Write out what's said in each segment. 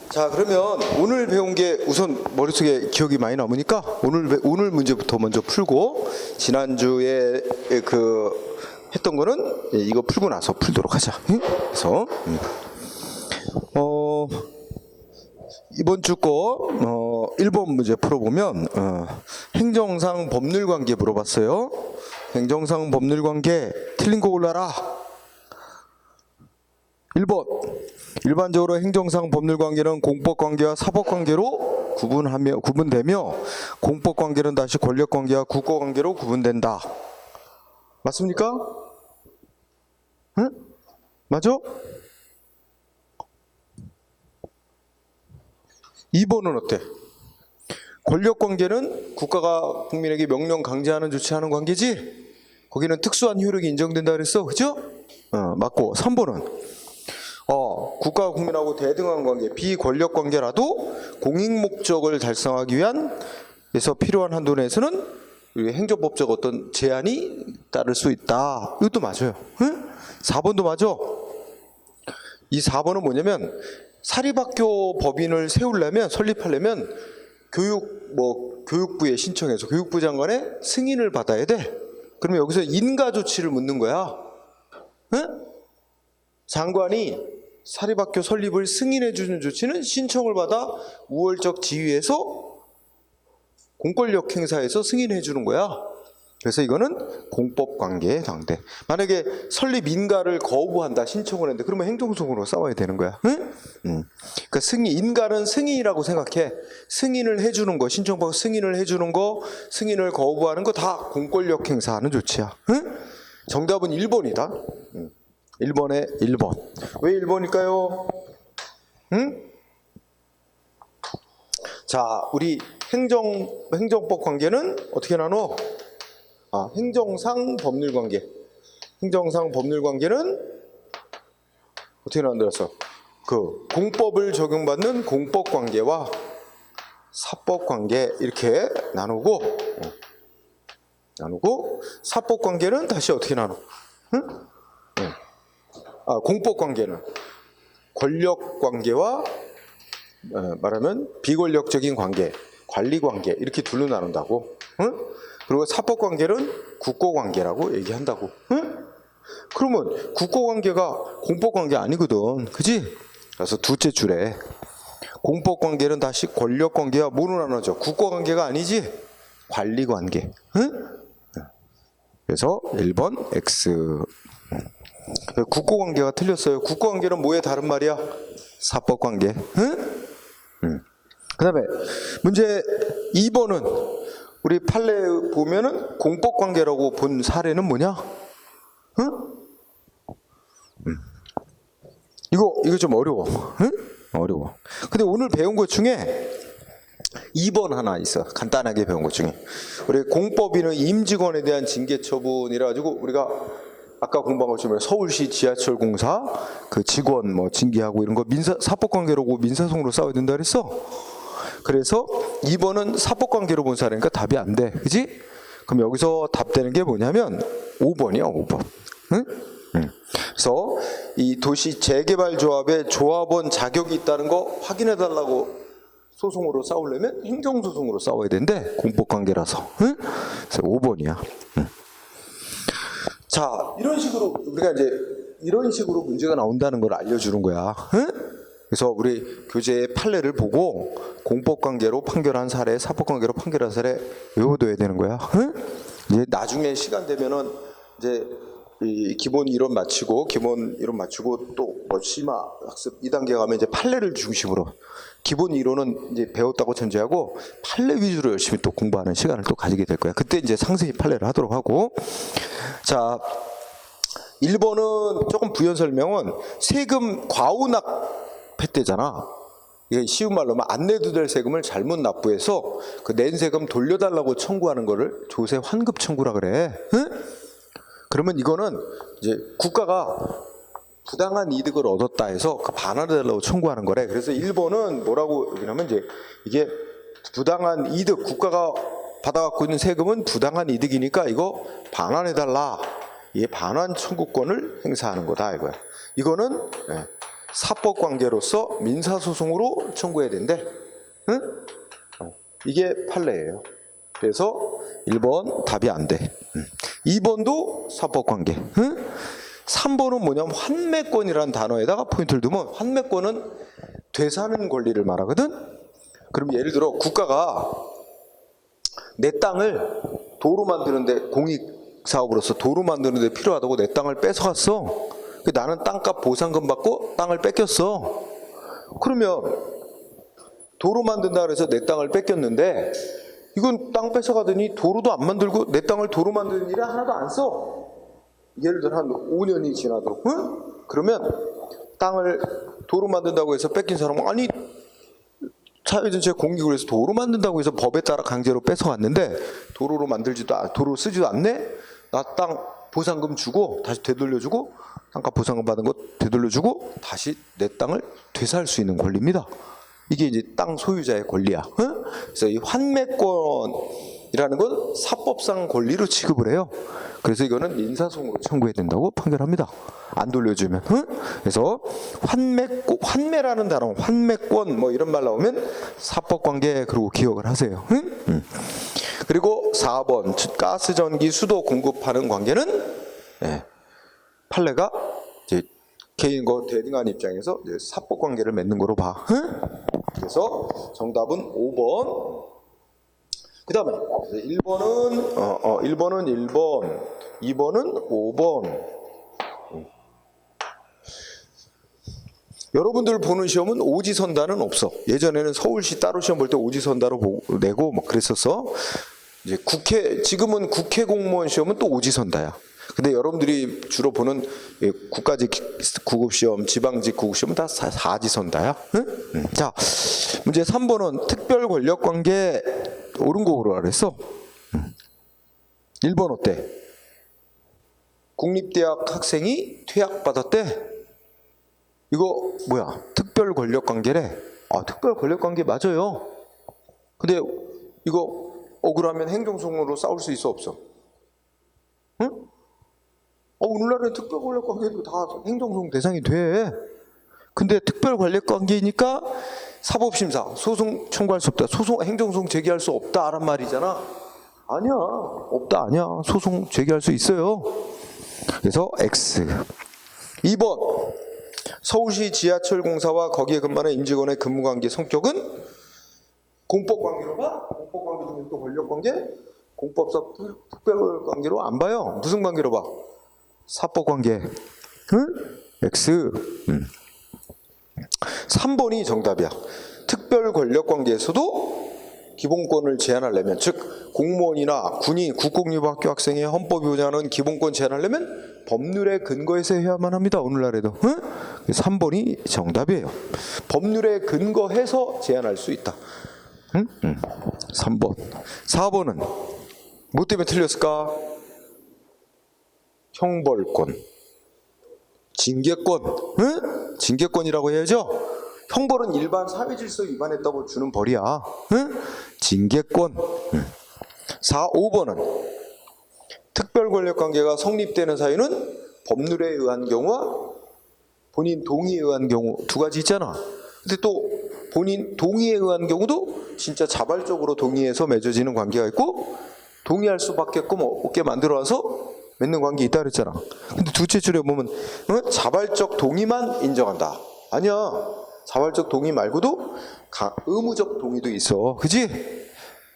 자, 그러면 오늘 배운 게 우선 머릿속에 기억이 많이 남으니까 오늘 문제부터 먼저 풀고 지난주에 했던 거는 이거 풀고 나서 풀도록 하자. 응? 그래서 이번 주 거 1번 문제 풀어보면 행정상 법률 관계 물어봤어요. 행정상 법률 관계 틀린 거 골라라. 1번 일반적으로 행정상 법률 관계는 공법 관계와 사법 관계로 구분되며 공법 관계는 다시 권력 관계와 국가 관계로 구분된다. 맞습니까? 응? 맞아? 2번은 어때? 권력 관계는 국가가 국민에게 명령 강제하는 조치하는 관계지? 거기는 특수한 효력이 인정된다 그랬어. 그죠? 맞고. 3번은 국가와 국민하고 대등한 관계, 비권력 관계라도 공익 목적을 달성하기 위한 에서 필요한 한도 내에서는 행정법적 어떤 제한이 따를 수 있다. 이것도 맞아요. 응? 4번도 맞아. 이 4번은 뭐냐면 사립학교 법인을 설립하려면 교육부에 신청해서 교육부 장관의 승인을 받아야 돼. 그러면 여기서 인가 조치를 묻는 거야. 응? 장관이 사립학교 설립을 승인해 주는 조치는 신청을 받아 우월적 지위에서 공권력 행사에서 승인해 주는 거야. 그래서 이거는 공법관계에 해당돼. 만약에 설립 인가를 거부한다, 신청을 했는데 그러면 행정소송으로 싸워야 되는 거야. 응? 그러니까 인가는 승인이라고 생각해. 승인을 해주는 거, 신청받고 승인을 해주는 거, 승인을 거부하는 거 다 공권력 행사하는 조치야. 응? 정답은 1번이다. 1번에 1번. 왜 1번일까요? 응? 자, 우리 행정법 관계는 어떻게 나눠? 행정상 법률 관계. 행정상 법률 관계는 어떻게 나눠서? 공법을 적용받는 공법 관계와 사법 관계 이렇게 나누고 사법 관계는 다시 어떻게 나눠? 응? 공법 관계는 권력 관계와 말하면 비권력적인 관계, 관리 관계 이렇게 둘로 나눈다고. 응? 그리고 사법 관계는 국고 관계라고 얘기한다고. 응? 그러면 국고 관계가 공법 관계 아니거든, 그지? 그래서 둘째 줄에 공법 관계는 다시 권력 관계와 뭐로 나눠져? 국고 관계가 아니지? 관리 관계. 응? 그래서 1번 X. 국고관계가 틀렸어요. 국고관계는 뭐의 다른 말이야? 사법관계. 응? 그 다음에 문제 2번은 우리 판례 보면은 공법관계라고 본 사례는 뭐냐? 응? 이거 좀 어려워. 응? 어려워. 근데 오늘 배운 것 중에 2번 하나 있어. 간단하게 배운 것 중에 우리 공법위는 임직원에 대한 징계 처분이라 가지고 우리가 아까 공부한 것처럼 서울시 지하철공사 그 직원 징계하고 이런 거 사법관계로 민사소송으로 싸워야 된다 그랬어. 그래서 2번은 사법관계로 본 사례니까 답이 안 돼. 그지? 그럼 여기서 답되는 게 뭐냐면 5번이야, 5번. 응? 그래서 이 도시 재개발조합에 조합원 자격이 있다는 거 확인해 달라고 소송으로 싸우려면 행정소송으로 싸워야 된대. 공법관계라서. 응? 그래서 5번이야. 자, 이런 식으로 우리가 이제 이런 식으로 문제가 나온다는 걸 알려주는 거야. 응? 그래서 우리 교재의 판례를 보고 공법관계로 판결한 사례, 사법관계로 판결한 사례 외워둬야 되는 거야. 응? 이제 나중에 시간 되면은 이제 이 기본 이론 마치고 또 심화 학습 2단계 가면 이제 판례를 중심으로 기본 이론은 이제 배웠다고 전제하고 판례 위주로 열심히 또 공부하는 시간을 또 가지게 될 거야. 그때 이제 상세히 판례를 하도록 하고. 자, 1번은 조금 부연 설명은 세금 과우납했대잖아. 이게 쉬운 말로 하면 안 내도 될 세금을 잘못 납부해서 그 낸 세금 돌려달라고 청구하는 거를 조세 환급 청구라 그래. 응? 그러면 이거는 이제 국가가 부당한 이득을 얻었다 해서 그 반환해달라고 청구하는 거래. 그래서 1번은 뭐라고 얘기하면 이제 이게 부당한 이득, 국가가 받아갖고 있는 세금은 부당한 이득이니까 이거 반환해달라. 이게 반환 청구권을 행사하는 거다 이거야. 이거는 사법 관계로서 민사소송으로 청구해야 된대. 응? 이게 판례예요. 그래서 1번 답이 안 돼. 2번도 사법 관계. 응? 3번은 뭐냐면 환매권이라는 단어에다가 포인트를 두면, 환매권은 되사는 권리를 말하거든. 그럼 예를 들어 국가가 내 땅을 도로 만드는데, 공익사업으로서 도로 만드는데 필요하다고 내 땅을 뺏어갔어. 나는 땅값 보상금 받고 땅을 뺏겼어. 그러면 도로 만든다 그래서 내 땅을 뺏겼는데, 이건 땅 뺏어가더니 도로도 안 만들고 내 땅을 도로 만드는 일에 하나도 안 써. 예를 들어 한 5년이 지나도록. 응? 그러면 땅을 도로 만든다고 해서 뺏긴 사람은, 아니 사회전체 공익을 해서 도로 만든다고 해서 법에 따라 강제로 뺏어갔는데 도로로 도로 쓰지도 않네? 나 땅 보상금 주고 다시 되돌려주고, 땅값 보상금 받은 거 되돌려주고 다시 내 땅을 되살 수 있는 권리입니다. 이게 이제 땅 소유자의 권리야. 응? 그래서 이 환매권이라는 건 사법상 권리로 취급을 해요. 그래서 이거는 민사소송으로 청구해야 된다고 판결합니다. 안 돌려주면. 응? 그래서 환매라는 단어, 환매권 뭐 이런 말 나오면 사법관계, 그리고 기억을 하세요. 응? 그리고 4번 가스, 전기, 수도 공급하는 관계는 판례가 이제 개인과 대등한 입장에서 이제 사법관계를 맺는 거로 봐. 응? 그래서 정답은 5번. 그 다음에 1번은 1번, 2번은 5번. 여러분들 보는 시험은 오지선다는 없어. 예전에는 서울시 따로 시험 볼 때 오지선다로 내고 막 그랬었어. 이제 지금은 국회 공무원 시험은 또 오지선다야. 근데 여러분들이 주로 보는 국가직 구급시험, 지방직 구급시험은 다 사지선다야. 응? 자, 문제 3번은 특별 권력관계 옳은 거 고르라 그랬어. 1번 어때? 국립대학 학생이 퇴학받았대. 이거 뭐야? 특별 권력관계래. 아, 특별 권력관계 맞아요. 근데 이거 억울하면 행정소송으로 싸울 수 있어 없어? 응? 오늘날에 특별 권력관계도 다 행정소송 대상이 돼. 근데 특별 권력관계니까 사법심사, 소송 청구할 수 없다. 행정소송 제기할 수 없다란 말이잖아. 아니야, 없다 아니야. 소송 제기할 수 있어요. 그래서 X. 2번 서울시 지하철공사와 거기에 근무하는 임직원의 근무관계 성격은 공법관계로 봐? 공법관계 중에 또 권력관계? 공법상 특별관계로 안 봐요. 무슨 관계로 봐? 사법관계. 응? X. 3번이 정답이야. 특별 권력관계에서도 기본권을 제한하려면, 즉 공무원이나 군인, 국공립학교 학생의 헌법이 보장하는 기본권 제한하려면 법률에 근거해서 해야만 합니다. 오늘날에도. 응? 3번이 정답이에요. 법률에 근거해서 제한할 수 있다. 3번. 4번은 뭐 때문에 틀렸을까? 형벌권, 징계권. 응? 징계권이라고 해야죠. 형벌은 일반 사회질서 위반했다고 주는 벌이야. 응? 징계권. 5번은 특별 권력관계가 성립되는 사유는 법률에 의한 경우와 본인 동의에 의한 경우 두 가지 있잖아. 근데 또 본인 동의에 의한 경우도 진짜 자발적으로 동의해서 맺어지는 관계가 있고, 동의할 수밖에 없게 만들어서 맺는 관계 있다 그랬잖아. 근데 둘째 줄에 보면 자발적 동의만 인정한다. 아니야. 자발적 동의 말고도 의무적 동의도 있어. 그지?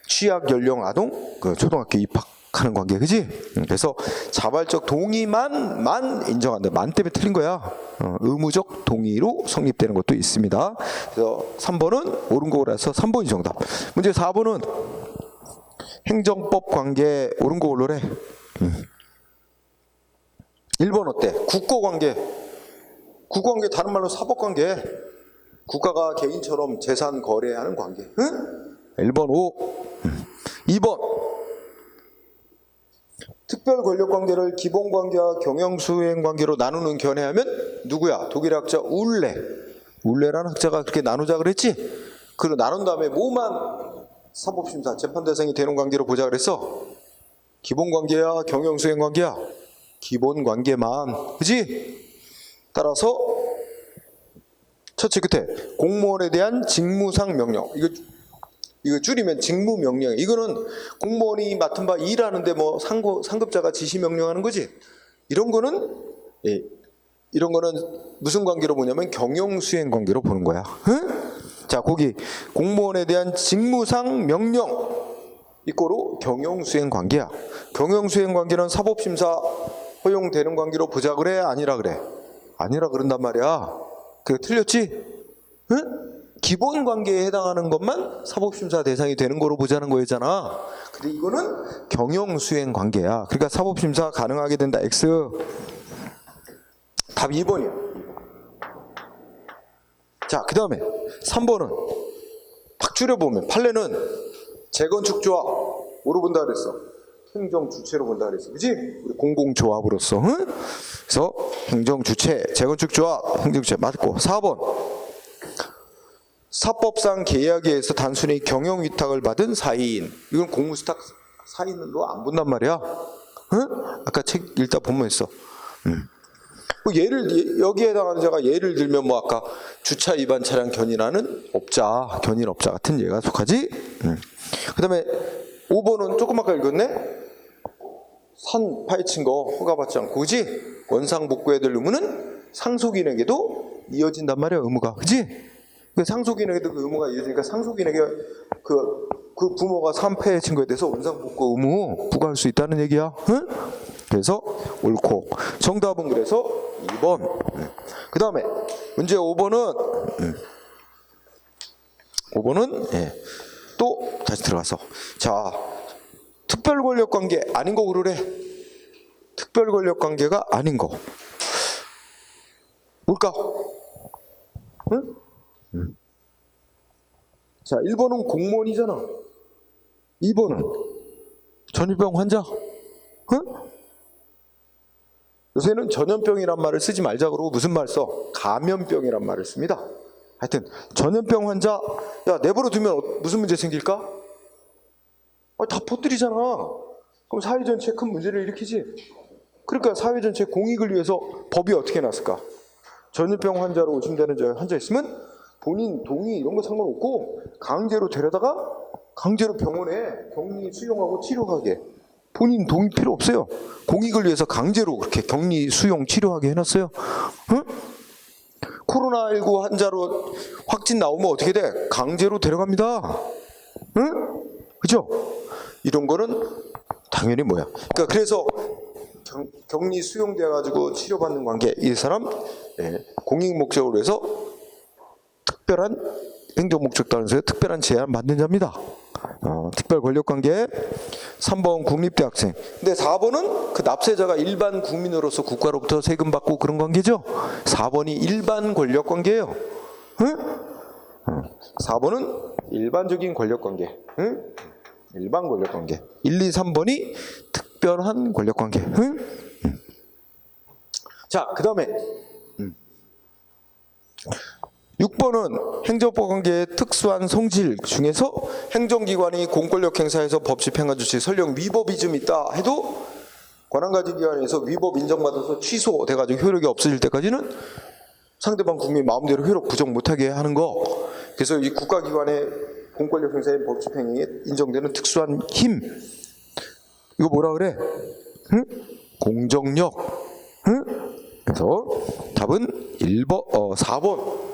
취약 연령 아동, 초등학교 입학하는 관계. 그지? 그래서 자발적 동의만 인정한다. 만 때문에 틀린 거야. 의무적 동의로 성립되는 것도 있습니다. 그래서 3번은 옳은 거라서 3번이 정답. 문제 4번은 행정법 관계 옳은 거 올로래. 1번 어때? 국고관계. 국고관계 다른 말로 사법관계. 국가가 개인처럼 재산 거래하는 관계. 응? 1번 O. 2번 특별 권력관계를 기본관계와 경영수행관계로 나누는 견해하면 누구야? 독일학자 울레. 울레라는 학자가 그렇게 나누자 그랬지? 그리고 나눈 다음에 뭐만 사법심사 재판 대상이 되는 관계로 보자 그랬어? 기본관계야? 경영수행관계야? 기본관계만. 그지? 따라서 첫째 끝에 공무원에 대한 직무상 명령. 이거 줄이면 직무명령. 이거는 공무원이 맡은 바 일하는데 뭐 상급자가 지시 명령하는 거지. 이런 거는 이런 거는 무슨 관계로 보냐면 경영수행 관계로 보는 거야. 응? 자, 거기 공무원에 대한 직무상 명령 이꼬로 경영수행 관계야. 경영수행 관계는 사법심사 허용되는 관계로 보자 그래? 아니라 그래? 아니라 그런단 말이야. 그게 틀렸지? 응? 기본 관계에 해당하는 것만 사법심사 대상이 되는 거로 보자는 거였잖아. 근데 이거는 경영수행 관계야. 그러니까 사법심사 가능하게 된다. X. 답 2번이야. 자, 그 다음에 3번은 딱 줄여보면 판례는 재건축조합 뭐로 본다 그랬어? 행정주체로 본다 그랬어. 그치? 우리 공공조합으로서. 응? 그래서 행정주체, 재건축조합, 행정주체 맞고. 4번 사법상 계약에 의해서 단순히 경영위탁을 받은 사인. 이건 공무수탁 사인으로 안 본단 말이야. 응? 아까 책 읽다 보면 있어. 여기에 해당하는 자가 예를 들면 뭐 아까 주차 위반 차량 견인하는 업자, 견인업자 같은 예가 속하지. 그 다음에 5번은 조금 아까 읽었네. 산 파헤친 거 허가받지 않고, 그지? 원상복구해야 될 의무는 상속인에게도 이어진단 말이야, 의무가. 그지? 상속인에게도 그 의무가 이어지니까 상속인에게 그 부모가 산패 친거에 대해서 원상복구 의무 부과할 수 있다는 얘기야. 응? 그래서 옳고. 정답은 그래서 2번. 그 다음에 문제 5번은 또 다시 들어가서 자, 특별권력관계 아닌 거 그러래. 특별권력관계가 아닌 거 뭘까? 응? 자, 1번은 공무원이잖아. 2번은 전염병 환자. 응? 요새는 전염병이란 말을 쓰지 말자 그러고 무슨 말 써? 감염병이란 말을 씁니다. 하여튼 전염병 환자, 야, 내버려 두면 무슨 문제 생길까? 다 퍼뜨리잖아. 그럼 사회 전체에 큰 문제를 일으키지. 그러니까 사회 전체 공익을 위해서 법이 어떻게 났을까? 전염병 환자로 의심되는 환자 있으면 본인 동의 이런 거 상관없고 강제로 데려다가 강제로 병원에 격리 수용하고 치료하게. 본인 동의 필요 없어요. 공익을 위해서 강제로 그렇게 격리 수용 치료하게 해놨어요. 응? 코로나19 환자로 확진 나오면 어떻게 돼? 강제로 데려갑니다. 응? 그죠? 이런 거는 당연히 뭐야? 그러니까 그래서 격리 수용돼 가지고 치료받는 관계, 이 사람 공익 목적으로 해서 특별한 행정 목적 따라서 특별한 제한 받는 자입니다. 특별 권력 관계. 3번 국립대학생. 근데 4번은 그 납세자가 일반 국민으로서 국가로부터 세금 받고 그런 관계죠. 4번이 일반 권력 관계예요. 응? 4번은 일반적인 권력 관계. 응? 일반 권력 관계. 1, 2, 3번이 특별한 권력 관계. 응? 자, 그 다음에 6번은 행정법 관계의 특수한 성질 중에서 행정기관이 공권력 행사에서 법 집행한 조치 설령 위법이 좀 있다 해도 권한가진 기관에서 위법 인정받아서 취소돼가지고 효력이 없어질 때까지는 상대방 국민 마음대로 효력 부정 못하게 하는 거. 그래서 이 국가기관의 공권력 행사의 법 집행에 인정되는 특수한 힘, 이거 뭐라 그래? 응? 공정력. 응? 그래서 답은 4번.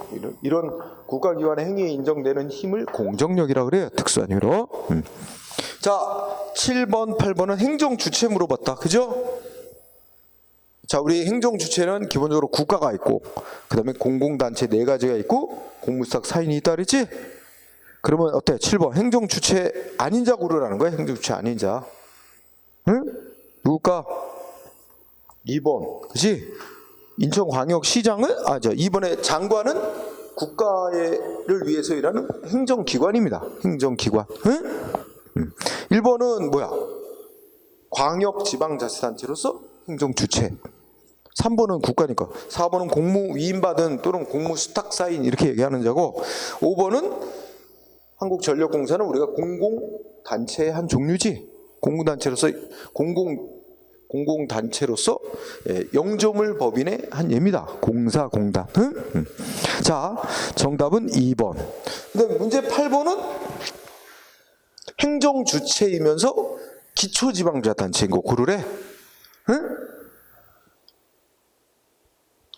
이런 국가기관의 행위에 인정되는 힘을 공정력이라고 그래요. 특수한 힘으로. 자, 7번, 8번은 행정주체 물어봤다. 그죠? 자, 우리 행정주체는 기본적으로 국가가 있고 그 다음에 공공단체 4가지가 있고 공무수탁 사인이 있다 그랬지? 그러면 어때? 7번 행정주체 아닌 자 고르라는 거야. 행정주체 아닌 자. 응? 누굴까? 2번. 그치? 인천광역시장은 이번에 장관은 국가를 위해서 일하는 행정기관입니다. 행정기관. 응? 1번은 뭐야? 광역지방자치단체로서 행정주체. 3번은 국가니까. 4번은 공무 위임받은 또는 공무수탁사인 이렇게 얘기하는 자고, 5번은 한국전력공사는 우리가 공공단체의 한 종류지. 공공단체로서 공공단체로서 영조물 법인의 한 예입니다. 공사, 공단. 자, 정답은 2번. 그다음에 문제 8번은 행정주체이면서 기초지방자치단체인 거 고르래.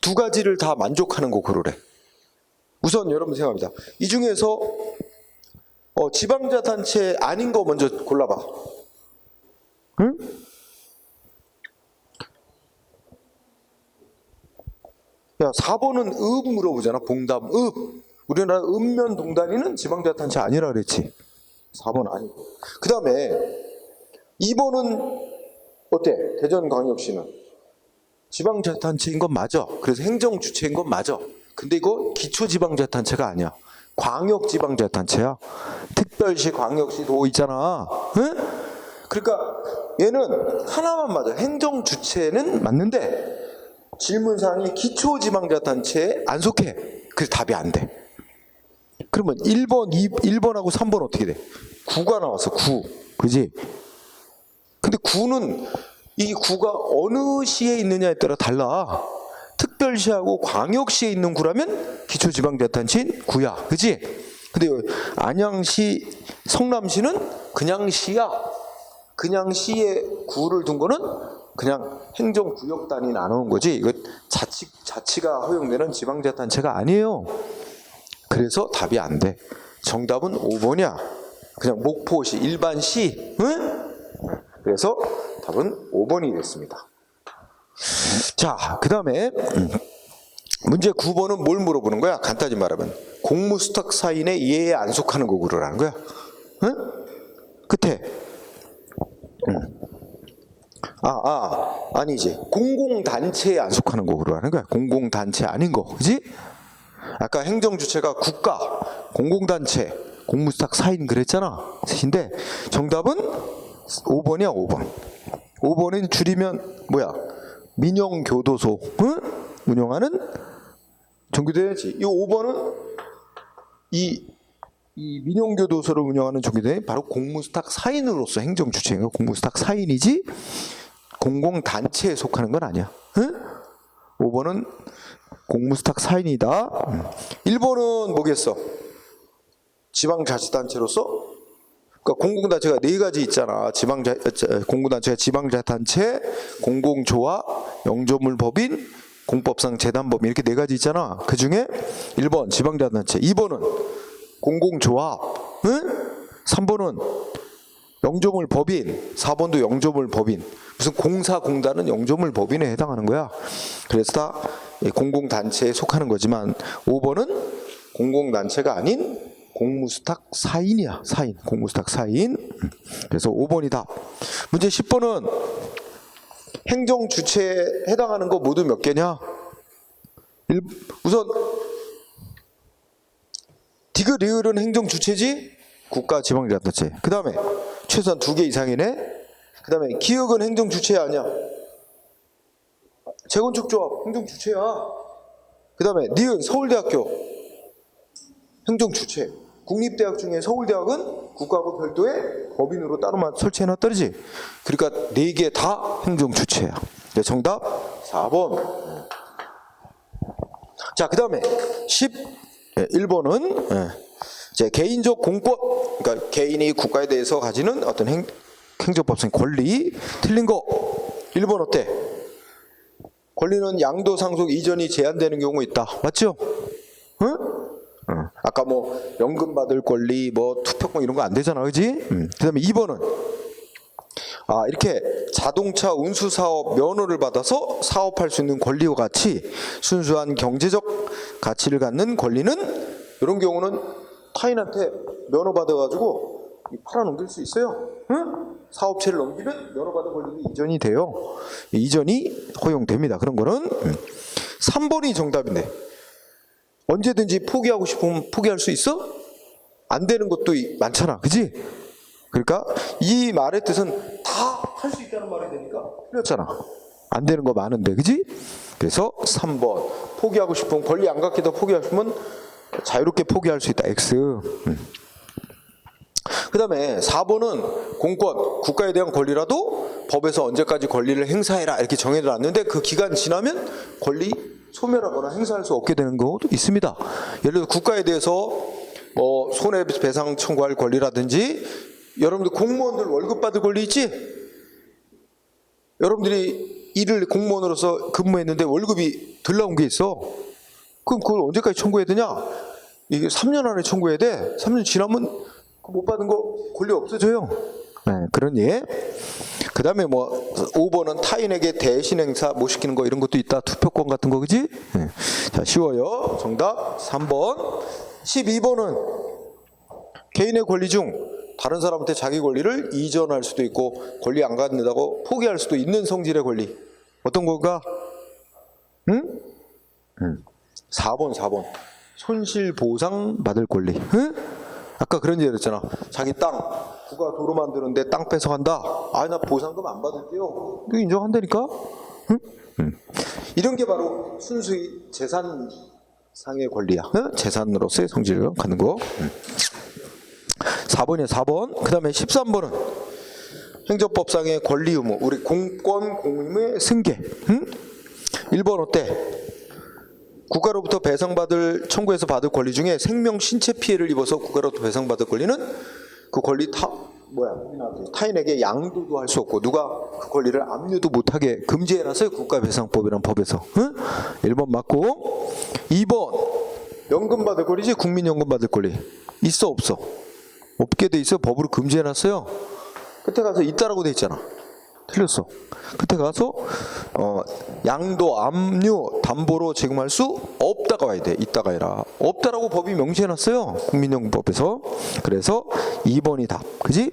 두 가지를 다 만족하는 거 고르래. 우선 여러분 생각합니다. 이 중에서 지방자치단체 아닌 거 먼저 골라봐. 응? 야, 4번은 읍 물어보잖아. 봉담, 읍. 우리나라 읍면 동단위는 지방자치단체 아니라 그랬지. 4번 아니고. 그 다음에 2번은 어때? 대전광역시는 지방자치단체인 건 맞아. 그래서 행정주체인 건 맞아. 근데 이거 기초지방자치단체가 아니야. 광역지방자치단체야. 특별시, 광역시, 도 있잖아. 응? 그러니까 얘는 하나만 맞아. 행정주체는 맞는데 질문사항이 기초지방자치단체에 안 속해. 그래서 답이 안 돼. 그러면 1번하고 3번 어떻게 돼? 9가 나왔어. 9. 그지? 근데 9는 이 9가 어느 시에 있느냐에 따라 달라. 특별시하고 광역시에 있는 구라면 기초지방자치단체인 구야. 그지? 근데 안양시, 성남시는 그냥 시야. 그냥 시에 구를 둔 거는 그냥 행정구역 단위 나누는 거지. 이거 자치가 허용되는 지방자치단체가 아니에요. 그래서 답이 안 돼. 정답은 5번이야. 그냥 목포시, 일반시. 응? 그래서 답은 5번이 됐습니다. 자, 그 다음에 문제 9번은 뭘 물어보는 거야? 간단히 말하면 공무수탁 사인의 예에 안 속하는 거 고르라는 거야. 응? 끝에 아니지. 공공단체에 안 속하는 거 고르라는 거야. 공공단체 아닌 거. 그지? 아까 행정주체가 국가, 공공단체, 공무수탁 사인 그랬잖아. 셋인데 정답은 5번이야. 5번. 5번은 줄이면 뭐야? 민영교도소 운영하는 종교대회지. 이 5번은 이 민영교도소를 운영하는 종교대회 바로 공무수탁 사인으로서 행정주체인 거. 공무수탁 사인이지 공공단체에 속하는 건 아니야. 5번은 공무수탁 사인이다. 1번은 뭐겠어? 지방자치단체로서? 그러니까 공공단체가 4가지 있잖아. 공공단체가 지방자치단체, 공공조합, 영조물법인, 공법상 재단법인 이렇게 4가지 있잖아. 그 중에 1번 지방자치단체, 2번은 공공조합, 3번은 영조물법인, 4번도 영조물법인. 무슨 공사공단은 영조물법인에 해당하는 거야. 그래서 다 공공단체에 속하는 거지만 5번은 공공단체가 아닌 공무수탁 사인이야. 사인. 공무수탁 사인. 그래서 5번이다. 문제 10번은 행정주체에 해당하는 거 모두 몇 개냐? 우선 디귿, 리을은 행정주체지? 국가, 지방자치단체. 그 다음에 최소한 2개 이상이네. 그 다음에 기역은 행정주체 아니야. 재건축조합 행정주체야. 그 다음에 니은 서울대학교 행정주체. 국립대학 중에 서울대학은 국가하고 별도의 법인으로 따로만 설치해놨더지. 그러니까 4개 다 행정주체야. 네, 정답 4번. 자, 그 다음에 11번은 이제 개인적 공권. 그러니까 개인이 국가에 대해서 가지는 어떤 행정법상 권리. 틀린 거 1번 어때? 권리는 양도 상속 이전이 제한되는 경우 있다. 맞죠? 응? 아까 뭐 연금 받을 권리, 뭐 투표권 이런 거 안 되잖아, 그지? 그다음에 2번은 이렇게 자동차 운수 사업 면허를 받아서 사업할 수 있는 권리와 같이 순수한 경제적 가치를 갖는 권리는 이런 경우는 타인한테 면허 받아가지고 팔아넘길 수 있어요. 응? 사업체를 넘기면 면허 받은 권리는 이전이 돼요. 이전이 허용됩니다. 그런 거는 3번이 정답인데 언제든지 포기하고 싶으면 포기할 수 있어? 안 되는 것도 많잖아. 그지? 그러니까 이 말의 뜻은 다 할 수 있다는 말이 되니까 틀렸잖아. 안 되는 거 많은데. 그지? 그래서 3번 포기하고 싶으면 권리 안 갖게 더 포기하고 싶으면 자유롭게 포기할 수 있다. X. 그다음에 4번은 공권, 국가에 대한 권리라도 법에서 언제까지 권리를 행사해라 이렇게 정해놨는데 그 기간 지나면 권리 소멸하거나 행사할 수 없게 되는 경우도 있습니다. 예를 들어 국가에 대해서 손해배상 청구할 권리라든지, 여러분들 공무원들 월급 받을 권리 있지? 여러분들이 일을 공무원으로서 근무했는데 월급이 덜 나온 게 있어. 그럼 그걸 언제까지 청구해야 되냐? 이게 3년 안에 청구해야 돼. 3년 지나면 못 받은 거 권리 없어져요. 네, 그런 예. 그 다음에 5번은 타인에게 대신 행사 못 시키는 거 이런 것도 있다. 투표권 같은 거, 그지? 네. 자, 쉬워요. 정답 3번. 12번은 개인의 권리 중 다른 사람한테 자기 권리를 이전할 수도 있고 권리 안 갖는다고 포기할 수도 있는 성질의 권리. 어떤 건가? 응? 4번. 손실보상 받을 권리. 응? 아까 그런 얘기 했잖아. 자기 땅, 국가 도로 만드는데 땅 뺏어간다. 나 보상금 안 받을게요. 이거 인정한다니까? 응? 이런 게 바로 순수히 재산상의 권리야. 응? 재산으로서의 성질을 갖는 거. 4번이야, 4번. 그 다음에 13번은 행정법상의 권리 의무, 우리 공권, 공의무의 승계. 응? 1번 어때? 국가로부터 배상받을, 청구해서 받을 권리 중에 생명, 신체 피해를 입어서 국가로부터 배상받을 권리는 그 권리 타인에게 양도도 할 수 없고 누가 그 권리를 압류도 못하게 금지해놨어요. 국가배상법이란 법에서. 응? 1번 맞고. 2번 연금 받을 권리지. 국민연금 받을 권리 있어 없어? 없게 돼 있어. 법으로 금지해놨어요. 끝에 가서 있다라고 돼 있잖아. 틀렸어. 끝에 가서 양도, 압류, 담보로 제공할 수 없다가 와야 돼. 있다가 아니라 없다라고 법이 명시해놨어요. 국민연금법에서. 그래서 2번이 답. 그지?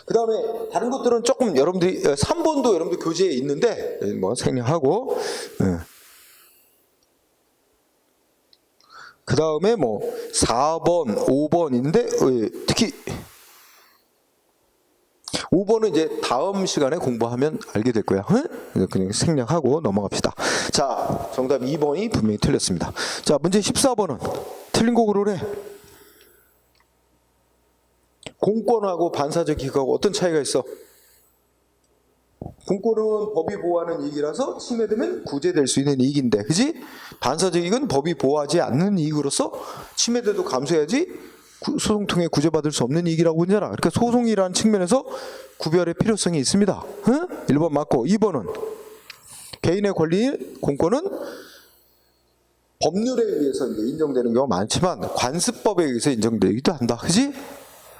그 다음에 다른 것들은 조금 여러분들이 3번도 여러분들 교재에 있는데 생략하고. 그 다음에 4번, 5번 있는데 특히 5번은 이제 다음 시간에 공부하면 알게 될 거야. 그냥 생략하고 넘어갑시다. 자, 정답 2번이 분명히 틀렸습니다. 자, 문제 14번은 틀린 거 고르래. 공권하고 반사적 이익하고 어떤 차이가 있어? 공권은 법이 보호하는 이익이라서 침해되면 구제될 수 있는 이익인데, 그지? 반사적 이익은 법이 보호하지 않는 이익으로서 침해돼도 감수해야지 소송 통해 구제받을 수 없는 이익이라고 보잖아. 그러니까 소송이라는 측면에서 구별의 필요성이 있습니다. 1번 맞고. 2번은 개인의 권리, 공권은 법률에 의해서 인정되는 경우가 많지만 관습법에 의해서 인정되기도 한다. 그지?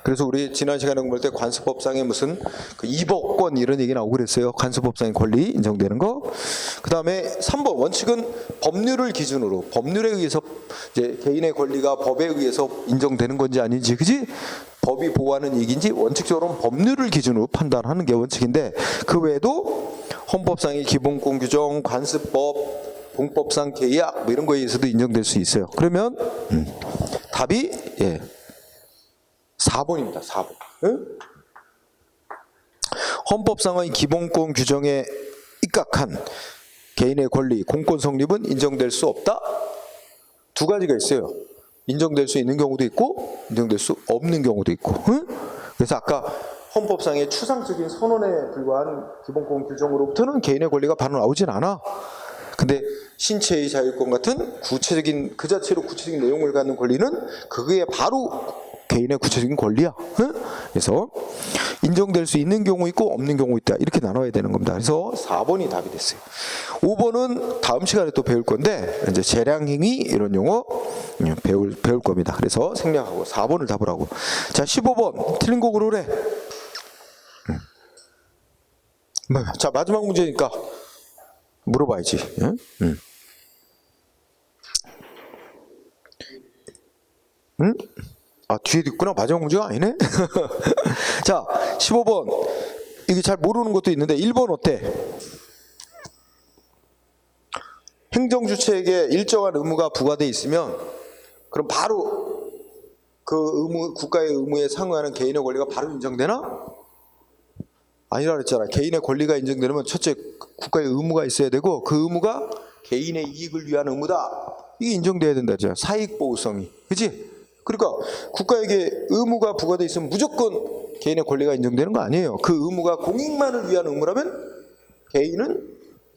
그래서 우리 지난 시간에 공부할 때 관습법상의 무슨 이복권 이런 얘기 나오고 그랬어요. 관습법상의 권리 인정되는 거. 그 다음에 3번 원칙은 법률을 기준으로, 법률에 의해서 이제 개인의 권리가 법에 의해서 인정되는 건지 아닌지, 그지? 법이 보호하는 이익인지 원칙적으로는 법률을 기준으로 판단하는 게 원칙인데, 그 외에도 헌법상의 기본권 규정, 관습법, 공법상 계약 이런 거에 의해서도 인정될 수 있어요. 그러면 답이 4번입니다. 4번. 응? 헌법상의 기본권 규정에 입각한 개인의 권리, 공권 성립은 인정될 수 없다. 두 가지가 있어요. 인정될 수 있는 경우도 있고 인정될 수 없는 경우도 있고. 응? 그래서 아까 헌법상의 추상적인 선언에 불과한 기본권 규정으로부터는 개인의 권리가 바로 나오진 않아. 근데 신체의 자율권 같은 구체적인, 그 자체로 구체적인 내용을 갖는 권리는 그게 바로 개인의 구체적인 권리야. 그래서 인정될 수 있는 경우 있고 없는 경우 있다. 이렇게 나눠야 되는 겁니다. 그래서 4번이 답이 됐어요. 5번은 다음 시간에 또 배울 건데, 이제 재량행위 이런 용어 배울 겁니다. 그래서 생략하고 4번을 답을 하고. 자, 15번 틀린 거 고르래. 자, 마지막 문제니까 물어봐야지. 응? 뒤에 있구나. 마지막 문제가 아니네. 자, 15번. 이게 잘 모르는 것도 있는데 1번 어때? 행정주체에게 일정한 의무가 부과돼 있으면 그럼 바로 그 의무, 국가의 의무에 상응하는 개인의 권리가 바로 인정되나? 아니라 그랬잖아. 개인의 권리가 인정되려면 첫째 국가의 의무가 있어야 되고, 그 의무가 개인의 이익을 위한 의무다. 이게 인정돼야 된다죠. 사익보호성이. 그치? 그러니까 국가에게 의무가 부과돼 있으면 무조건 개인의 권리가 인정되는 거 아니에요. 그 의무가 공익만을 위한 의무라면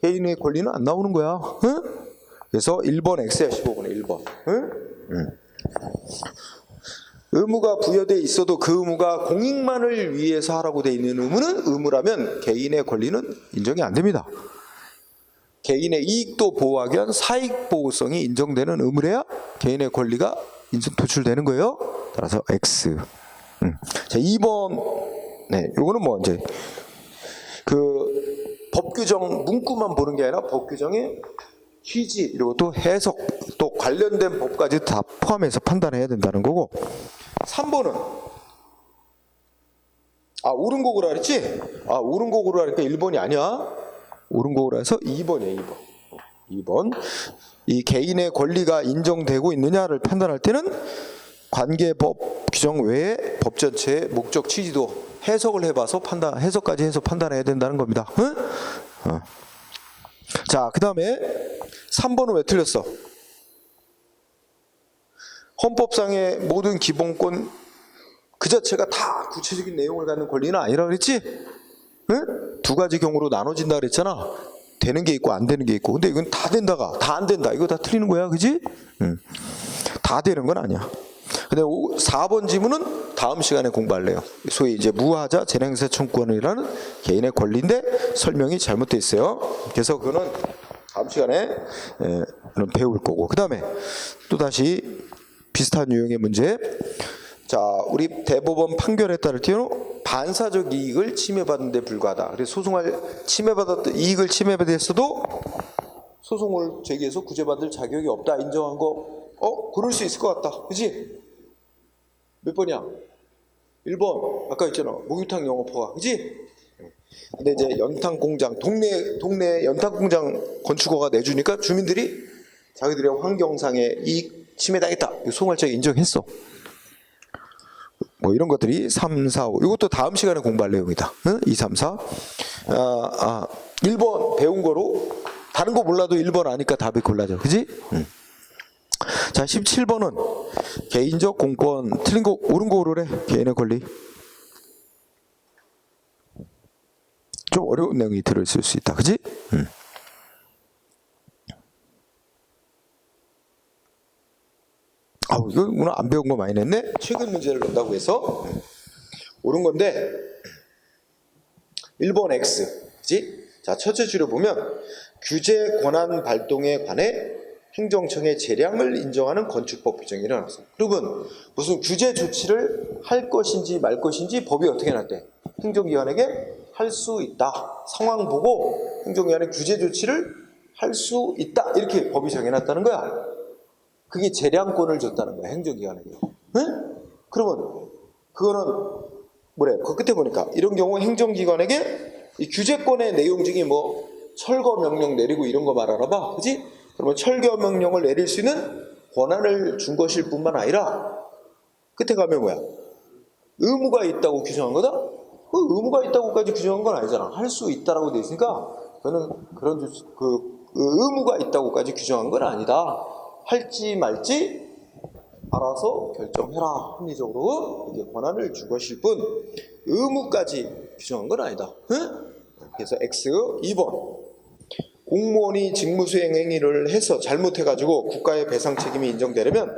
개인의 권리는 안 나오는 거야. 응? 그래서 1번 X야. 15번에 1번. 응? 의무가 부여돼 있어도 그 의무가 공익만을 위해서 하라고 돼 있는 의무라면 개인의 권리는 인정이 안 됩니다. 개인의 이익도 보호하기 위한 사익보호성이 인정되는 의무래야 개인의 권리가 도출되는 거예요. 따라서 X. 자, 2번. 네, 요거는 뭐 이제 그 법 규정 문구만 보는 게 아니라 법 규정의 취지 그리고 또 해석 또 관련된 법까지 다 포함해서 판단해야 된다는 거고. 3번은 옳은 곡으로 그랬지? 옳은 곡으로 하니까 1번이 아니야. 옳은 곡으로 해서 2번이에요. 2번. 이 개인의 권리가 인정되고 있느냐를 판단할 때는 관계법 규정 외에 법 전체의 목적 취지도 해석을 해봐서 해석까지 해서 판단해야 된다는 겁니다. 응? 자, 그 다음에 3번은 왜 틀렸어? 헌법상의 모든 기본권 그 자체가 다 구체적인 내용을 갖는 권리는 아니라 그랬지? 응? 두 가지 경우로 나눠진다 그랬잖아. 되는 게 있고 안 되는 게 있고. 근데 이건 다 된다가 다 안 된다. 이거 다 틀리는 거야. 그지? 다 되는 건 아니야. 근데 4번 지문은 다음 시간에 공부할래요. 소위 이제 무하자 재량세 청구권이라는 개인의 권리인데 설명이 잘못되어 있어요. 그래서 그거는 다음 시간에 배울 거고. 그 다음에 또 다시 비슷한 유형의 문제. 자, 우리 대법원 판결에 따를 경우 반사적 이익을 침해받은 데 불과하다. 그래서 침해받았던 이익을 침해받았어도 소송을 제기해서 구제받을 자격이 없다 인정한 거. 그럴 수 있을 것 같다. 그지? 몇 번이야? 1번. 아까 있잖아. 목욕탕 영업허가. 그지? 근데 이제 연탄공장, 동네 연탄공장 건축허가 내주니까 주민들이 자기들의 환경상의 이익 침해당했다. 소송할자가 인정했어. 뭐 이런 것들이 3, 4, 5. 이것도 다음 시간에 공부할 내용이다. 2, 3, 4. 1번 배운 거로 다른 거 몰라도 1번 아니까 답이 골라져. 그지? 자, 17번은 개인적 공권. 틀린 거 옳은 거 오르래. 개인의 권리. 좀 어려운 내용이 들어있을 수 있다. 그지? 이거 오늘 안 배운 거 많이 냈네? 최근 문제를 낸다고 해서 옳은 건데 1번 X. 그지? 자, 첫째 줄에 보면 규제 권한 발동에 관해 행정청의 재량을 인정하는 건축법 규정이 일어났어요. 그러면 무슨 규제 조치를 할 것인지 말 것인지 법이 어떻게 났대? 행정기관에게 할 수 있다. 상황 보고 행정기관의 규제 조치를 할 수 있다. 이렇게 법이 정해놨다는 거야. 그게 재량권을 줬다는 거야. 행정기관에게. 응? 그러면 그거는 뭐래? 그 끝에 보니까 이런 경우 행정기관에게 이 규제권의 내용 중에 뭐 철거 명령 내리고 이런 거 말하나 봐. 그지? 그러면 철거 명령을 내릴 수 있는 권한을 준 것일 뿐만 아니라 끝에 가면 뭐야? 의무가 있다고 규정한 거다? 그 의무가 있다고까지 규정한 건 아니잖아. 할 수 있다라고 돼 있으니까 그거는 그런 의무가 있다고까지 규정한 건 아니다. 할지 말지 알아서 결정해라. 합리적으로 이게 권한을 준 것일 뿐 의무까지 규정한 건 아니다. 응? 그래서 X 2번. 공무원이 직무수행 행위를 해서 잘못해가지고 국가의 배상 책임이 인정되려면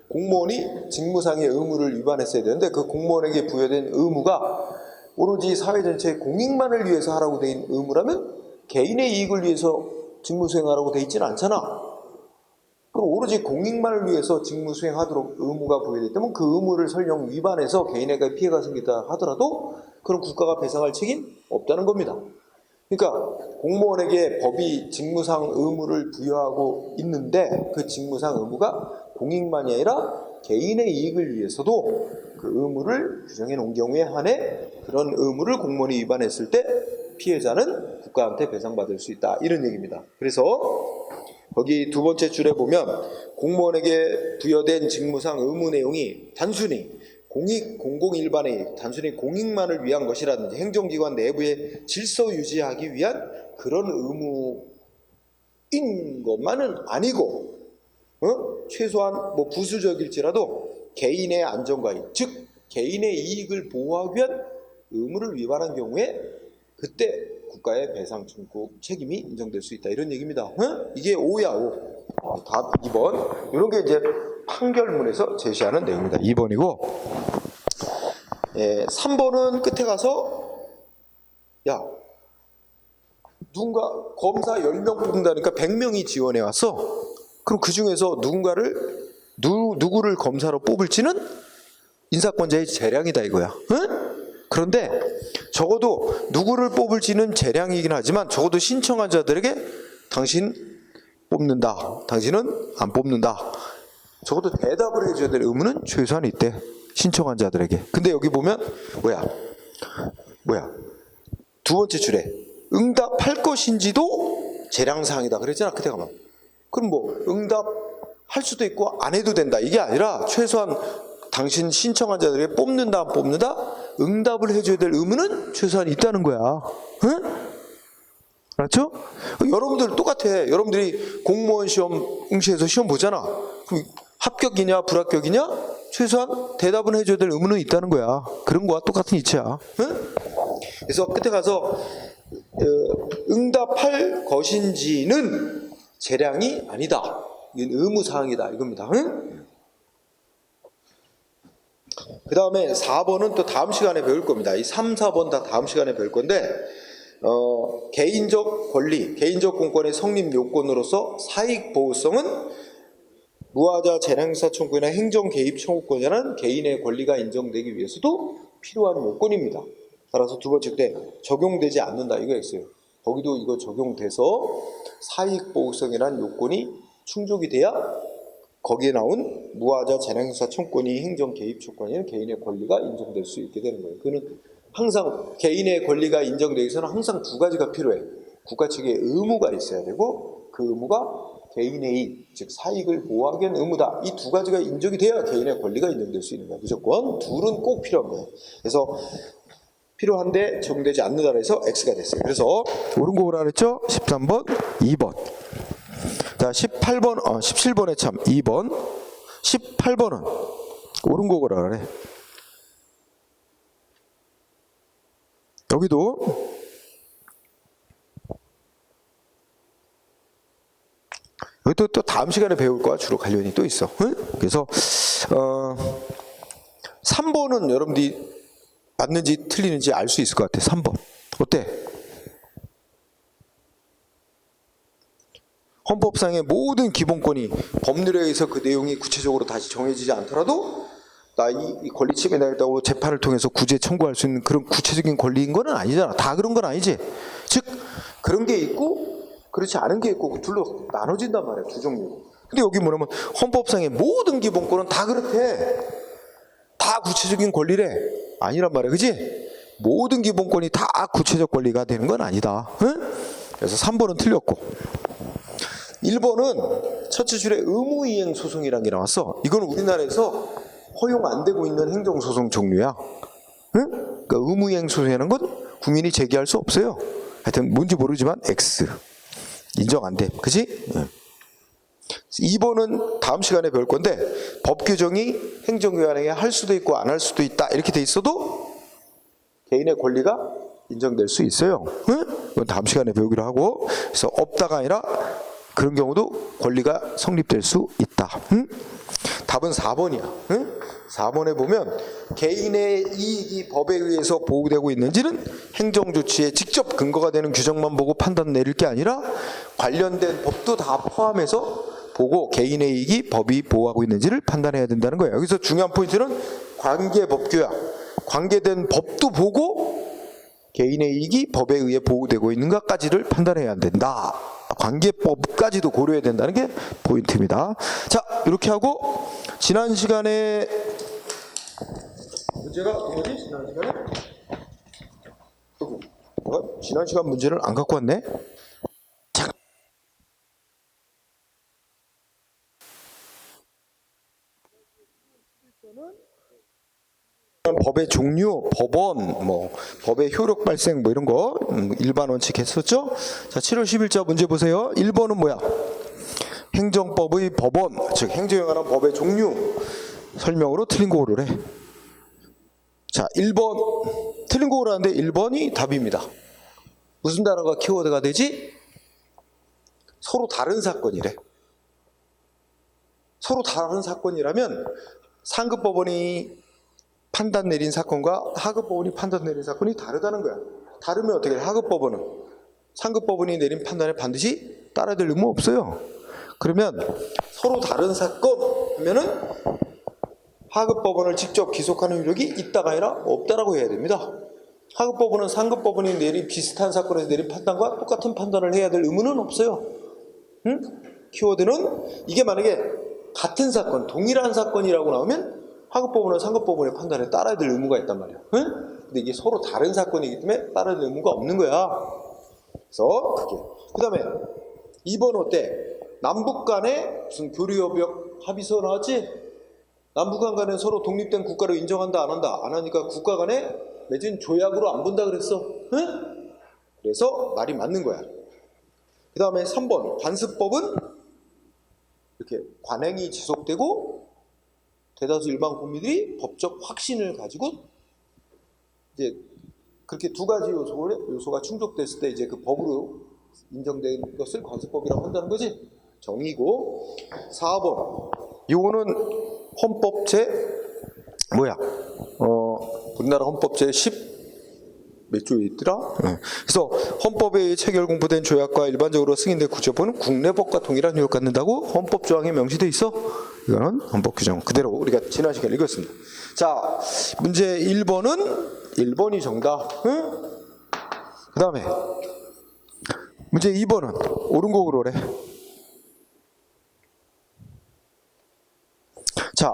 공무원이 직무상의 의무를 위반했어야 되는데 그 공무원에게 부여된 의무가 오로지 사회 전체의 공익만을 위해서 하라고 돼 있는 의무라면 개인의 이익을 위해서 직무수행하라고 돼 있지는 않잖아. 그럼 오로지 공익만을 위해서 직무수행하도록 의무가 부여됐다면 그 의무를 설령 위반해서 개인에게 피해가 생기다 하더라도 그럼 국가가 배상할 책임 없다는 겁니다. 그러니까 공무원에게 법이 직무상 의무를 부여하고 있는데 그 직무상 의무가 공익만이 아니라 개인의 이익을 위해서도 그 의무를 규정해 놓은 경우에 한해 그런 의무를 공무원이 위반했을 때 피해자는 국가한테 배상받을 수 있다. 이런 얘기입니다. 그래서 거기 두 번째 줄에 보면 공무원에게 부여된 직무상 의무 내용이 단순히 공공일반의 단순히 공익만을 위한 것이라든지 행정기관 내부의 질서 유지하기 위한 그런 의무인 것만은 아니고 최소한 뭐 부수적일지라도 개인의 안전과 이익, 즉 개인의 이익을 보호하기 위한 의무를 위반한 경우에 그때 국가의 배상 청구 책임이 인정될 수 있다, 이런 얘기입니다. 이게 5야 5. 답 2번. 이런 게 이제 판결문에서 제시하는 내용입니다. 2번이고 3번은 끝에 가서 야 누군가 검사 10명 뽑는다니까 100명이 지원해 왔어. 그럼 그 중에서 누구를 검사로 뽑을지는 인사권자의 재량이다 이거야. 그런데 적어도 누구를 뽑을지는 재량이긴 하지만 적어도 신청한 자들에게 당신 뽑는다, 당신은 안 뽑는다, 적어도 대답을 해줘야 될 의무는 최소한 있대, 신청한 자들에게. 근데 여기 보면 뭐야 두 번째 줄에 응답할 것인지도 재량사항이다 그랬잖아 그때 가면. 그럼 뭐 응답할 수도 있고 안 해도 된다 이게 아니라 최소한 당신 신청한 자들에게 뽑는다 안 뽑는다 응답을 해줘야 될 의무는 최소한 있다는 거야. 알았죠? 여러분들 똑같아. 여러분들이 공무원 시험 응시해서 시험 보잖아. 그럼 합격이냐 불합격이냐 최소한 대답은 해줘야 될 의무는 있다는 거야. 그런 거와 똑같은 이치야. 그래서 끝에 가서 응답할 것인지는 재량이 아니다, 이건 의무사항이다 이겁니다. 그 다음에 4번은 또 다음 시간에 배울 겁니다. 이 3, 4번 다 다음 시간에 배울 건데 개인적 권리, 개인적 공권의 성립 요건으로서 사익보호성은 무하자 재량사 청구나 행정 개입 청구권이라는 개인의 권리가 인정되기 위해서도 필요한 요건입니다. 따라서 두 번째 때 적용되지 않는다 이거 했어요. 거기도 이거 적용돼서 사익보호성이라는 요건이 충족이 돼야 거기에 나온 무하자 재량사 청구권이 행정 개입 청구권이 개인의 권리가 인정될 수 있게 되는 거예요. 그는 항상 개인의 권리가 인정되기 위해서는 항상 두 가지가 필요해. 국가 측의 의무가 있어야 되고 그 의무가 개인의 이익, 즉 사익을 보호하기 위한 의무다. 이 두 가지가 인정이 돼야 개인의 권리가 인정될 수 있는 거야. 무조건 둘은 꼭 필요한 거예요. 그래서 필요한데 적용되지 않는다 해서 X가 됐어요. 그래서 옳은 거 오라 그랬죠? 13번, 2번. 자, 18번, 17번에 참 2번, 18번은 옳은 거 오라 그래. 여기도 이것도 또 다음 시간에 배울 거와 주로 관련이 또 있어. 그래서 3번은 여러분들이 맞는지 틀리는지 알 수 있을 것 같아. 3번 어때? 헌법상의 모든 기본권이 법률에 의해서 그 내용이 구체적으로 다시 정해지지 않더라도 나 이 권리 침해당했다고 재판을 통해서 구제 청구할 수 있는 그런 구체적인 권리인 건 아니잖아. 다 그런 건 아니지. 즉 그런 게 있고 그렇지 않은 게 있고 둘로 나눠진단 말이야. 두 종류. 근데 여기 뭐냐면 헌법상의 모든 기본권은 다 그렇대. 다 구체적인 권리래. 아니란 말이야. 그지? 모든 기본권이 다 구체적 권리가 되는 건 아니다. 그래서 3번은 틀렸고 1번은 첫째 줄에 의무이행 소송이라는 게 나왔어. 이건 우리나라에서 허용 안 되고 있는 행정소송 종류야. 그러니까 의무이행 소송이라는 건 국민이 제기할 수 없어요. 하여튼 뭔지 모르지만 X. 인정 안 돼. 그지? 2번은 다음 시간에 배울 건데 법 규정이 행정기관에게 할 수도 있고 안 할 수도 있다 이렇게 돼 있어도 개인의 권리가 인정될 수 있어요. 이건 다음 시간에 배우기로 하고 그래서 없다가 아니라 그런 경우도 권리가 성립될 수 있다. 답은 4번이야. 4번에 보면 개인의 이익이 법에 의해서 보호되고 있는지는 행정조치에 직접 근거가 되는 규정만 보고 판단 내릴 게 아니라 관련된 법도 다 포함해서 보고 개인의 이익이 법이 보호하고 있는지를 판단해야 된다는 거예요. 여기서 중요한 포인트는 관계법규야. 관계된 법도 보고 개인의 이익이 법에 의해 보호되고 있는가까지를 판단해야 된다. 관계법까지도 고려해야 된다는 게 포인트입니다. 자, 이렇게 하고 지난 시간에 문제가 뭐지? 지난 시간에? 지난 시간 문제를 안 갖고 왔네? 법의 종류, 법원, 법의 효력 발생 이런 거 일반 원칙 했었죠? 자, 7월 10일자 문제 보세요. 1번은 뭐야? 행정법의 법원, 즉 행정에 관한 법의 종류 설명으로 틀린 거 고르래. 자, 1번 틀린 거 고르는데 1번이 답입니다. 무슨 단어가 키워드가 되지? 서로 다른 사건이래. 서로 다른 사건이라면 상급법원이 판단 내린 사건과 하급법원이 판단 내린 사건이 다르다는 거야. 다르면 어떻게 해? 하급법원은 상급법원이 내린 판단에 반드시 따라야 될 의무 없어요. 그러면 서로 다른 사건 하면은 하급법원을 직접 기소하는 효력이 있다가 아니라 없다라고 해야 됩니다. 하급법원은 상급법원이 내린 비슷한 사건에서 내린 판단과 똑같은 판단을 해야 될 의무는 없어요. 응? 키워드는 이게 만약에 같은 사건, 동일한 사건이라고 나오면 하급법원은 상급법원의 판단에 따라야 될 의무가 있단 말이야. 응? 근데 이게 서로 다른 사건이기 때문에 따라야 될 의무가 없는 거야. 그래서 그게. 그 다음에 2번 어때? 남북 간에 무슨 교류협약 합의서 나왔지? 남북한 간에 서로 독립된 국가로 인정한다 안 한다? 안 하니까 국가 간에 맺은 조약으로 안 본다 그랬어. 응? 그래서 말이 맞는 거야. 그 다음에 3번 관습법은 이렇게 관행이 지속되고 대다수 일반 국민들이 법적 확신을 가지고 이제 그렇게 두 가지 요소가 충족됐을 때 이제 그 법으로 인정된 것을 관습법이라고 한다는 거지. 정의고. 4번 이거는 헌법 제 우리나라 헌법 제 10 몇 조에 있더라? 그래서 헌법에 의해 체결 공포된 조약과 일반적으로 승인된 국제법은 국내법과 동일한 효력을 갖는다고 헌법 조항에 명시되어 있어. 이거는 헌법 규정 그대로 우리가 지난 시간에 읽었습니다. 자, 문제 1번이 정답. 응? 그 다음에 문제 2번은 옳은 거 그러래. 자,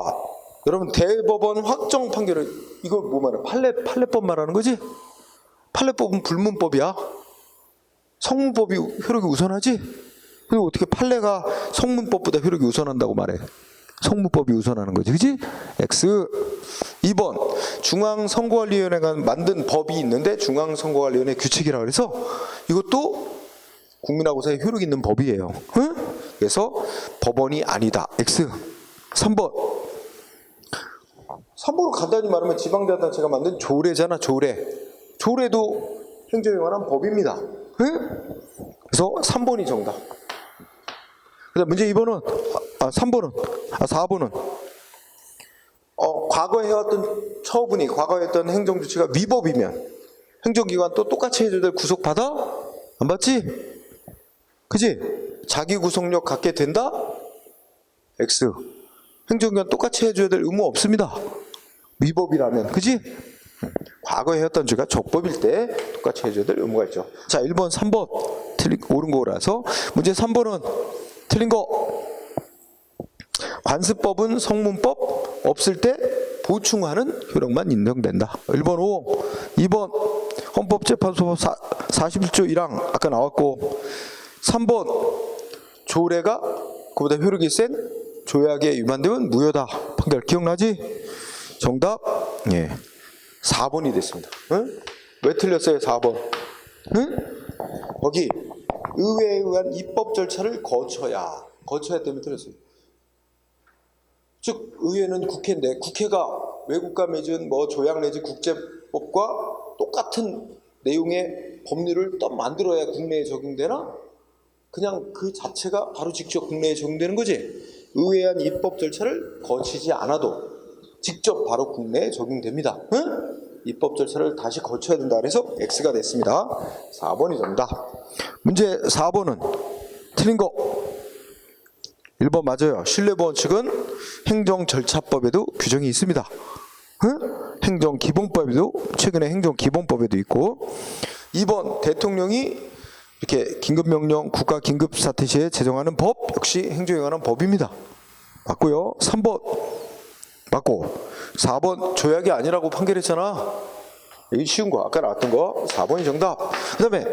여러분 대법원 확정 판결을 이거 뭐 말해? 판례법 말하는 거지? 판례법은 불문법이야. 성문법이 효력이 우선하지? 그리고 어떻게 판례가 성문법보다 효력이 우선한다고 말해? 성문법이 우선하는 거지, 그지? X. 2번 중앙선거관리위원회가 만든 법이 있는데 중앙선거관리위원회 규칙이라고 해서 이것도 국민하고 사이에 효력 있는 법이에요. 응? 그래서 법원이 아니다. X. 3번으로 간단히 말하면 지방자치단체가 만든 조례잖아. 조례도 행정에 관한 법입니다. 응? 그래서 3번이 정답. 그다음 문제 2번은 4번은 과거에 해왔던 처분이 과거에 했던 행정조치가 위법이면 행정기관 또 똑같이 해줘야 될 구속받아? 안 받지? 그지? 자기 구속력 갖게 된다? X. 행정기관 똑같이 해줘야 될 의무 없습니다. 위법이라면. 그지? 과거에 해왔던 죄가 적법일 때 똑같이 해줘야 될 의무가 있죠. 자, 1번, 3번 옳은 거라서 문제 3번은 틀린 거. 관습법은 성문법 없을 때 보충하는 효력만 인정된다. 1번 5. 2번 헌법재판소법 41조 1항 아까 나왔고 3번 조례가 그보다 효력이 센 조약에 위반되면 무효다. 판결 기억나지? 정답 4번이 됐습니다. 응? 왜 틀렸어요? 4번. 응? 거기 의회에 의한 입법 절차를 거쳐야 때문에 틀렸어요. 즉 의회는 국회인데 국회가 외국과 맺은 조약 내지 국제법과 똑같은 내용의 법률을 또 만들어야 국내에 적용되나? 그냥 그 자체가 바로 직접 국내에 적용되는 거지. 의회에 의한 입법 절차를 거치지 않아도 직접 바로 국내에 적용됩니다. 응? 입법 절차를 다시 거쳐야 된다. 그래서 X가 됐습니다. 4번이 정답. 문제 4번은 틀린 거. 1번 맞아요. 신뢰보원칙은 행정절차법에도 규정이 있습니다. 응? 행정기본법에도 최근에 행정기본법에도 있고 2번 대통령이 이렇게 긴급명령 국가긴급사태 시에 제정하는 법 역시 행정에 관한 법입니다. 맞고요. 3번 맞고 4번 조약이 아니라고 판결했잖아. 이게 쉬운 거 아까 나왔던 거 4번이 정답. 그 다음에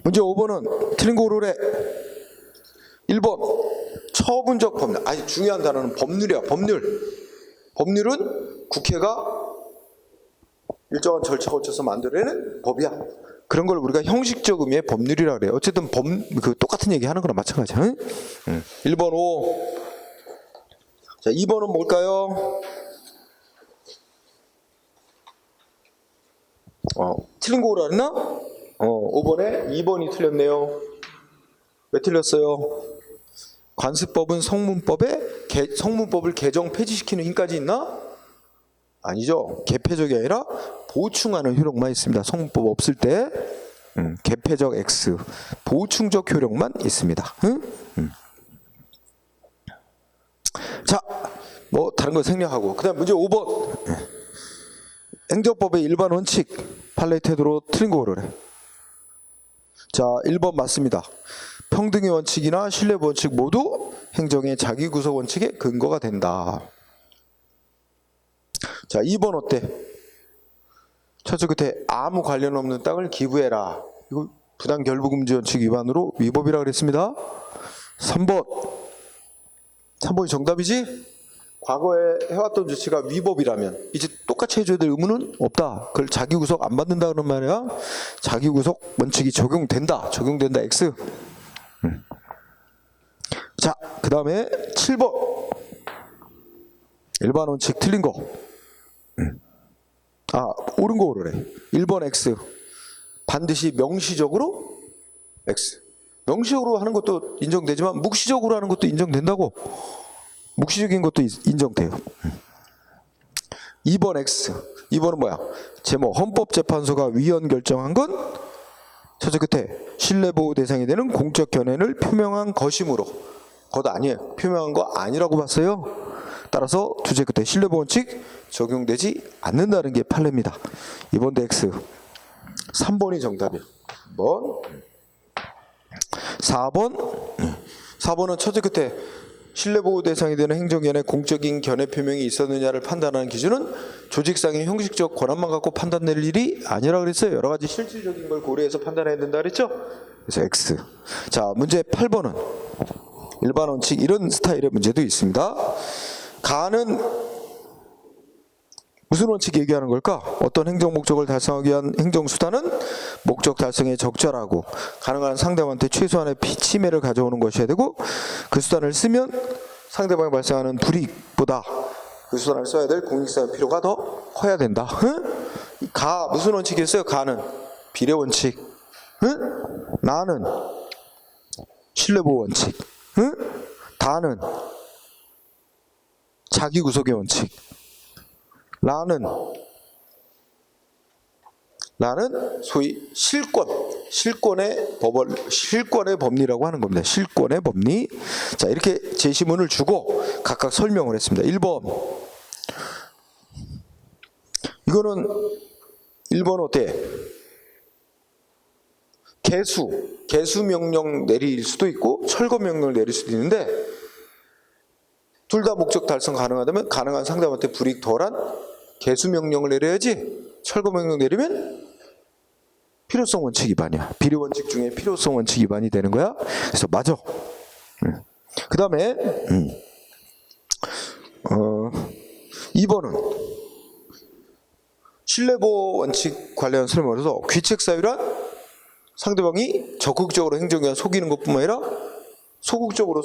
문제 5번은 틀린 거 오르래. 1번 처분적 법률. 아주 중요한 단어는 법률이야. 법률은 국회가 일정한 절차 거쳐서 만들어내는 법이야. 그런 걸 우리가 형식적 의미의 법률이라고 그래요. 어쨌든 똑같은 얘기 하는 거랑 마찬가지야. 응? 1번 O. 자, 2번은 뭘까요? 틀린 거 오라 했나? 5번에 2번이 틀렸네요. 왜 틀렸어요? 관습법은 성문법을 개정 폐지시키는 힘까지 있나? 아니죠. 개폐적이 아니라 보충하는 효력만 있습니다. 성문법 없을 때 개폐적 X, 보충적 효력만 있습니다. 자, 뭐 다른 거 생략하고 그다음 문제 5번. 행정법의 일반 원칙, 판례 태도로 틀린 거 고르래. 자, 1번 맞습니다. 평등의 원칙이나 신뢰 원칙 모두 행정의 자기구속 원칙의 근거가 된다. 자, 2번 어때? 첫째 끝에 아무 관련 없는 땅을 기부해라. 이거 부당 결부금지 원칙 위반으로 위법이라고 그랬습니다. 3번이 정답이지? 과거에 해왔던 조치가 위법이라면 이제 똑같이 해줘야 될 의무는 없다. 그걸 자기구속 안 받는다 그런 말이야. 자기구속 원칙이 적용된다. X. 자, 그 다음에 7번. 일반 원칙 틀린 거. 옳은 거 오르래. 1번 X. 반드시 명시적으로 X. 명시적으로 하는 것도 인정되지만 묵시적으로 하는 것도 인정된다고. 묵시적인 것도 인정돼요. 2번 X. 2번은 뭐야? 제목 헌법재판소가 위헌 결정한 건 첫째 끝에 신뢰보호 대상이 되는 공적 견해를 표명한 것이므로 그것도 아니에요. 표명한 거 아니라고 봤어요. 따라서 두째 끝에 신뢰보호 원칙 적용되지 않는다는 게 판례입니다. 2번도 X. 3번이 정답이에요. 4번은 첫째 끝에 신뢰보호 대상이 되는 행정견해 공적인 견해 표명이 있었느냐를 판단하는 기준은 조직상의 형식적 권한만 갖고 판단될 일이 아니라 그랬어요. 여러 가지 실질적인 걸 고려해서 판단해야 된다 그랬죠. 그래서 X. 자, 문제 8번은 일반 원칙 이런 스타일의 문제도 있습니다. 가는 무슨 원칙 얘기하는 걸까? 어떤 행정 목적을 달성하기 위한 행정수단은 목적 달성에 적절하고 가능한 상대방한테 최소한의 피침해를 가져오는 것이어야 되고 그 수단을 쓰면 상대방에 발생하는 불이익보다 그 수단을 써야 될 공익사의 필요가 더 커야 된다. 무슨 원칙이었어요? 가는 비례 원칙. 나는 신뢰보호 원칙. 다는 자기구속의 원칙. 나는 소위 실권의 법리라고 하는 겁니다. 실권의 법리. 자, 이렇게 제시문을 주고 각각 설명을 했습니다. 1번. 이거는 1번 어때? 개수 명령 내릴 수도 있고 철거 명령을 내릴 수도 있는데 둘 다 목적 달성 가능하다면 가능한 상대방한테 불이익 덜한 개수 명령을 내려야지. 철거 명령 내리면 필요성 원칙 위반이야. 비례 원칙 중에 필요성 원칙 위반이 되는 거야. 그래서 맞아. 그 다음에 2번은 신뢰보호 원칙 관련 설명을 해서 귀책사유란 상대방이 적극적으로 행정기관 속이는 것뿐만 아니라 소극적으로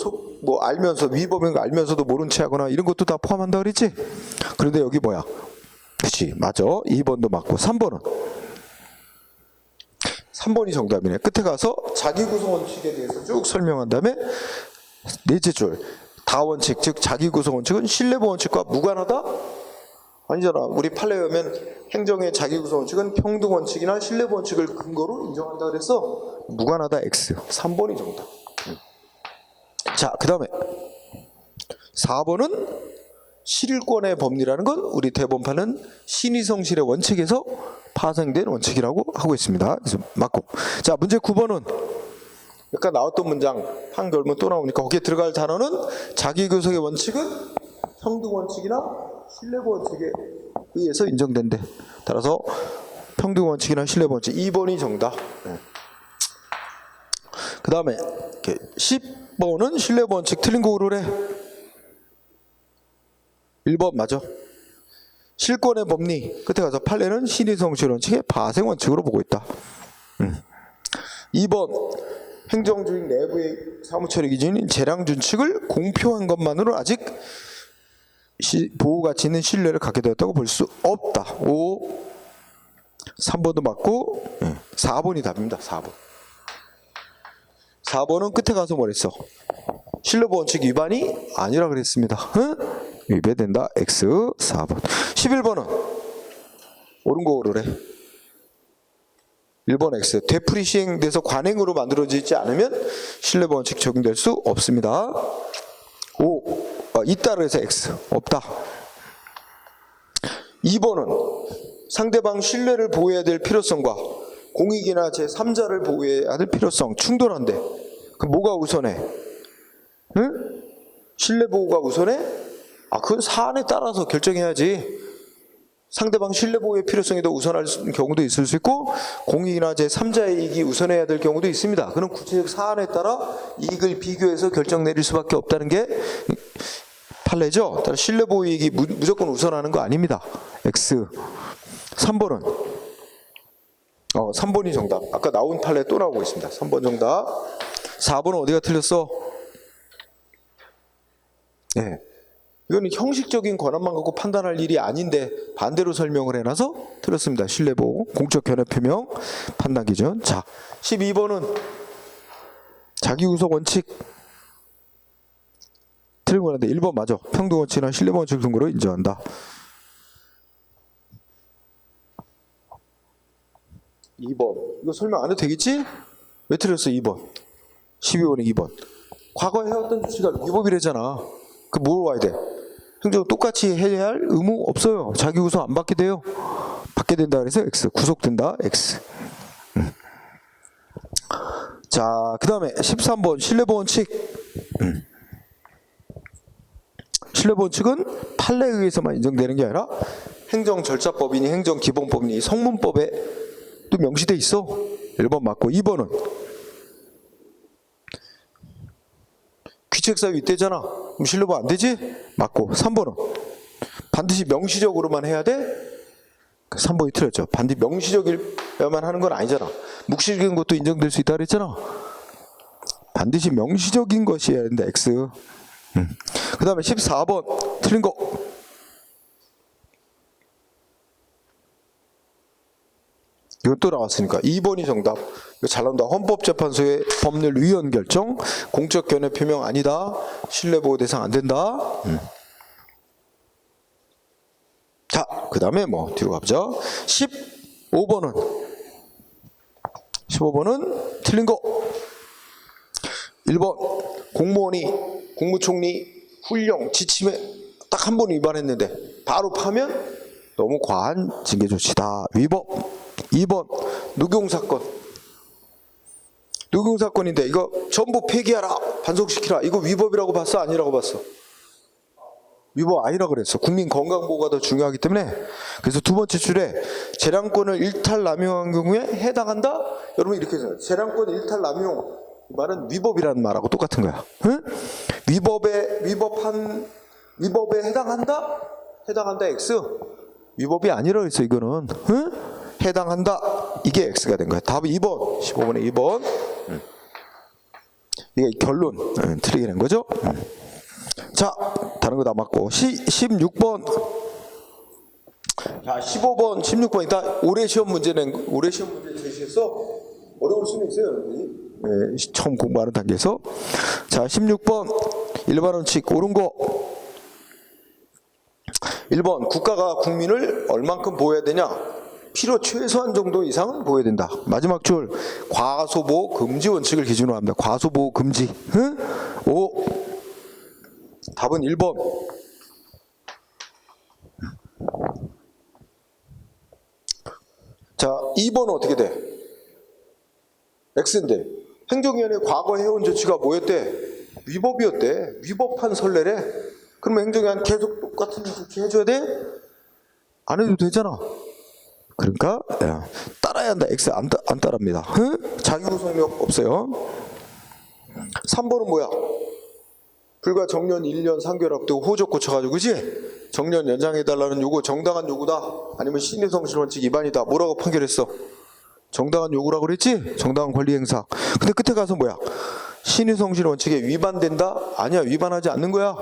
알면서 위법인 거 알면서도 모른 채 하거나 이런 것도 다 포함한다 그랬지? 그런데 여기 뭐야? 그치, 맞아. 2번도 맞고 3번이 정답이네. 끝에 가서 자기구성 원칙에 대해서 쭉 설명한 다음에 넷째 줄 다원칙, 즉 자기구성 원칙은 신뢰보호 원칙과 무관하다? 아니잖아. 우리 판례에 의하면 행정의 자기구성 원칙은 평등 원칙이나 신뢰보호 원칙을 근거로 인정한다 그랬어. 무관하다 X. 3번이 정답. 자, 그 다음에 4번은 실일권의 법리라는 건 우리 대법원판은 신의성실의 원칙에서 파생된 원칙이라고 하고 있습니다. 그래서 맞고. 자, 문제 9번은 약간 나왔던 문장 한결문 또 나오니까 거기에 들어갈 단어는 자기구속의 원칙은 평등 원칙이나 신뢰보호 원칙에 의해서 인정된대. 따라서 평등 원칙이나 신뢰보호 원칙 2번이 정답. 그 다음에 10번은 신뢰보호 원칙 틀린 거 고르래. 1번 맞아. 실권의 법리 끝에 가서 판례는 신의성실 원칙의 파생 원칙으로 보고 있다. 2번 행정조직 내부의 사무처리 기준인 재량준칙을 공표한 것만으로 아직 보호가치 있는 신뢰를 갖게 되었다고 볼 수 없다. 5. 3번도 맞고 4번이 답입니다. 4번. 4번은 끝에 가서 뭐랬어? 신뢰보호 원칙 위반이 아니라 그랬습니다. 위배된다. X. 4번. 11번은 옳은 거 고르래. 1번 X. 되풀이 시행돼서 관행으로 만들어지지 않으면 신뢰보호 원칙 적용될 수 없습니다. 5. 있다로 해서 X. 없다. 2번은 상대방 신뢰를 보호해야 될 필요성과 공익이나 제3자를 보호해야 될 필요성 충돌한데 그럼 뭐가 우선해? 응? 신뢰 보호가 우선해? 그건 사안에 따라서 결정해야지. 상대방 신뢰 보호의 필요성이 더 우선할 경우도 있을 수 있고 공익이나 제3자의 이익이 우선해야 될 경우도 있습니다. 그는 구체적 사안에 따라 이익을 비교해서 결정 내릴 수밖에 없다는 게 판례죠. 따라 신뢰 보호 이익이 무조건 우선하는 거 아닙니다. X. 3번은 3번이 정답. 아까 나온 판례 또 나오고 있습니다. 3번 정답. 4번은 어디가 틀렸어? 네. 이거는 형식적인 권한만 갖고 판단할 일이 아닌데 반대로 설명을 해놔서 틀렸습니다. 신뢰보호, 공적 견해 표명, 판단 기준. 자, 12번은 자기구속 원칙 틀린 거는데 1번 맞아. 평등 원칙이나 신뢰보호 원칙 등으로 인정한다. 2번. 이거 설명 안 해도 되겠지? 왜 틀렸어? 2번. 12번에 2번. 과거에 해왔던 조치가 위법이래잖아. 그 뭘 와야 돼? 행정 똑같이 해야 할 의무 없어요. 자기 구속 안 받게 돼요. 받게 된다 그래서 X. 구속된다. X. 자, 그 다음에 13번 신뢰보호 원칙. 신뢰보호 원칙은 판례에 의해서만 인정되는 게 아니라 행정절차법이니 행정기본법이니 성문법에 또 명시돼 있어. 1번 맞고 2번은 귀책사유 있대잖아. 그럼 신뢰보호 안 되지? 맞고 3번은 반드시 명시적으로만 해야 돼? 3번이 틀렸죠. 반드시 명시적이어야만 하는 건 아니잖아. 묵시적인 것도 인정될 수 있다 그랬잖아. 반드시 명시적인 것이어야 된다. X. 그 다음에 14번 틀린 거. 이건 또 나왔으니까 2번이 정답. 이거 잘 나온다. 헌법재판소의 법률위원 결정. 공적 견해 표명 아니다. 신뢰보호 대상 안 된다. 자, 그 다음에 뭐 뒤로 가보죠. 15번은 틀린 거. 1번 공무원이 국무총리 훈령 지침에 딱 한 번 위반했는데 바로 파면 너무 과한 징계 조치다. 위법. 2번 누경사건. 누경사건인데 이거 전부 폐기하라. 반송시키라. 이거 위법이라고 봤어? 아니라고 봤어? 위법 아니라 그랬어. 국민 건강보호가 더 중요하기 때문에. 그래서 두 번째 줄에 재량권을 일탈 남용한 경우에 해당한다. 여러분 이렇게 해서 재량권 일탈 남용 이 말은 위법이라는 말하고 똑같은 거야. 응? 위법에 해당한다. 해당한다 X. 위법이 아니라 그랬어 이거는. 응? 해당한다. 이게 X가 된 거야. 답은 2번. 15번에 2번. 이게 결론. 틀리게 된 거죠. 자, 다른 거 다 맞고 16번. 자, 15번, 16번 일단 올해 시험 문제 제시했어. 어려울 수는 있어요. 네, 처음 공부하는 단계에서. 자, 16번 일반 원칙 옳은 거. 1번 국가가 국민을 얼만큼 보호해야 되냐? 필요 최소한 정도 이상은 보호해야 된다. 마지막 줄 과소보호 금지 원칙을 기준으로 합니다. 과소보호 금지. 5. 답은 1번. 자, 2번은 어떻게 돼? X인데 행정위원회 과거 해온 조치가 뭐였대? 위법이었대. 위법한 선례래. 그러면 행정위원 계속 똑같은 조치 해줘야 돼? 안 해도 되잖아. 그러니까 따라야 한다. X 안 따라합니다. 자기구속력 없어요. 3번은 뭐야? 불과 정년 1년 3개월 앞두고 호적 고쳐가지고 그지? 정년 연장해달라는 요구 정당한 요구다. 아니면 신의성실 원칙 위반이다. 뭐라고 판결했어? 정당한 요구라고 그랬지? 정당한 권리 행사. 근데 끝에 가서 뭐야? 신의성실 원칙에 위반된다? 아니야, 위반하지 않는 거야.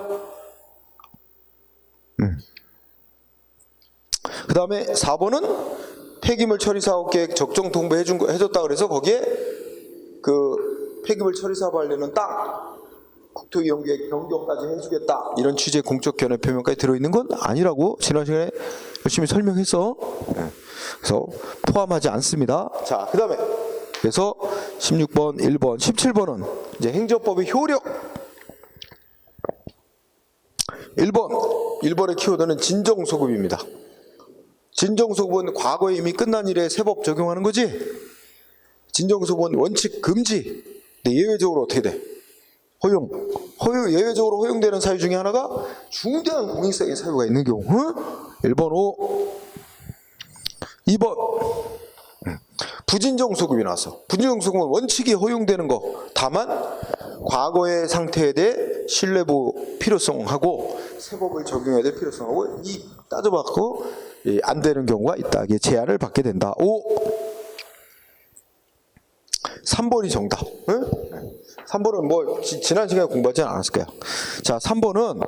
그 다음에 4번은 폐기물 처리 사업 계획 적정 해줬다 그래서 거기에 그 폐기물 처리 사업 하려는 땅 국토 이용 계획 변경까지 해주겠다 이런 취지의 공적 견해 표명까지 들어있는 건 아니라고 지난 시간에 열심히 설명했어. 그래서 포함하지 않습니다. 자, 그 다음에 그래서 16번, 1번, 17번은 이제 행정법의 효력. 1번의 키워드는 진정소급입니다. 진정소급은 과거에 이미 끝난 일에 세법 적용하는 거지. 진정소급은 원칙 금지. 근데 예외적으로 어떻게 돼? 예외적으로 허용되는 사유 중에 하나가 중대한 공익성의 사유가 있는 경우. 1번 5. 2번 부진정소급이 나왔어. 부진정소급은 원칙이 허용되는 거. 다만 과거의 상태에 대해 신뢰보호 필요성하고 세법을 적용해야 될 필요성하고 이 따져봤고 안 되는 경우가 있다. 이게 제한을 받게 된다. 3번이 정답. 3번은 뭐 지난 시간에 공부하지 않았을 거야. 자, 3번은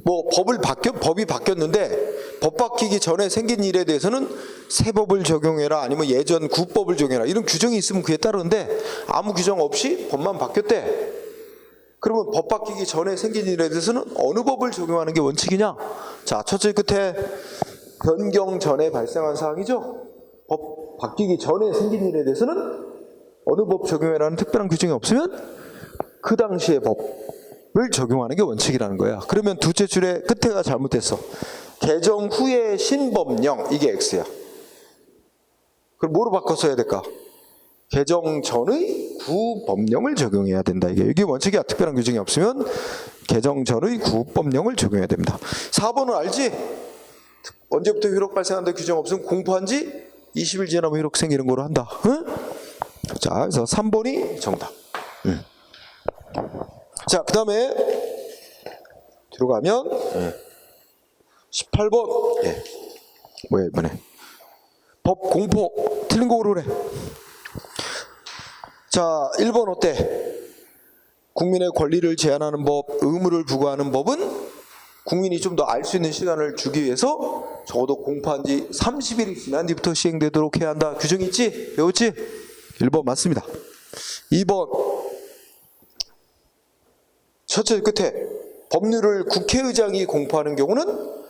뭐 법이 바뀌었는데 법 바뀌기 전에 생긴 일에 대해서는 세법을 적용해라 아니면 예전 구법을 적용해라 이런 규정이 있으면 그에 따르는데 아무 규정 없이 법만 바뀌었대. 그러면 법 바뀌기 전에 생긴 일에 대해서는 어느 법을 적용하는 게 원칙이냐? 자, 첫째 끝에 변경 전에 발생한 사항이죠. 법 바뀌기 전에 생긴 일에 대해서는 어느 법 적용해라는 특별한 규정이 없으면 그 당시의 법을 적용하는 게 원칙이라는 거야. 그러면 두째 줄에 끝에가 잘못됐어. 개정 후의 신법령 이게 X야. 그럼 뭐로 바꿔 써야 될까? 개정 전의 구법령을 적용해야 된다. 이게 원칙이야. 특별한 규정이 없으면 개정 전의 구법령을 적용해야 됩니다. 4번은 알지? 언제부터 효력 발생한다 규정 없으면 공포한 지 20일 지나면 효력 생기는 거로 한다. 응? 자, 그래서 3번이 정답. 자, 그 다음에 뒤로 가면 18번. 뭐야 이번에? 법 공포. 틀린 거 고르래. 자, 1번 어때? 국민의 권리를 제한하는 법, 의무를 부과하는 법은 국민이 좀 더 알 수 있는 시간을 주기 위해서 적어도 공포한 지 30일이 지난 뒤부터 시행되도록 해야 한다. 규정이 있지? 배웠지? 1번 맞습니다. 2번 첫째 끝에 법률을 국회의장이 공포하는 경우는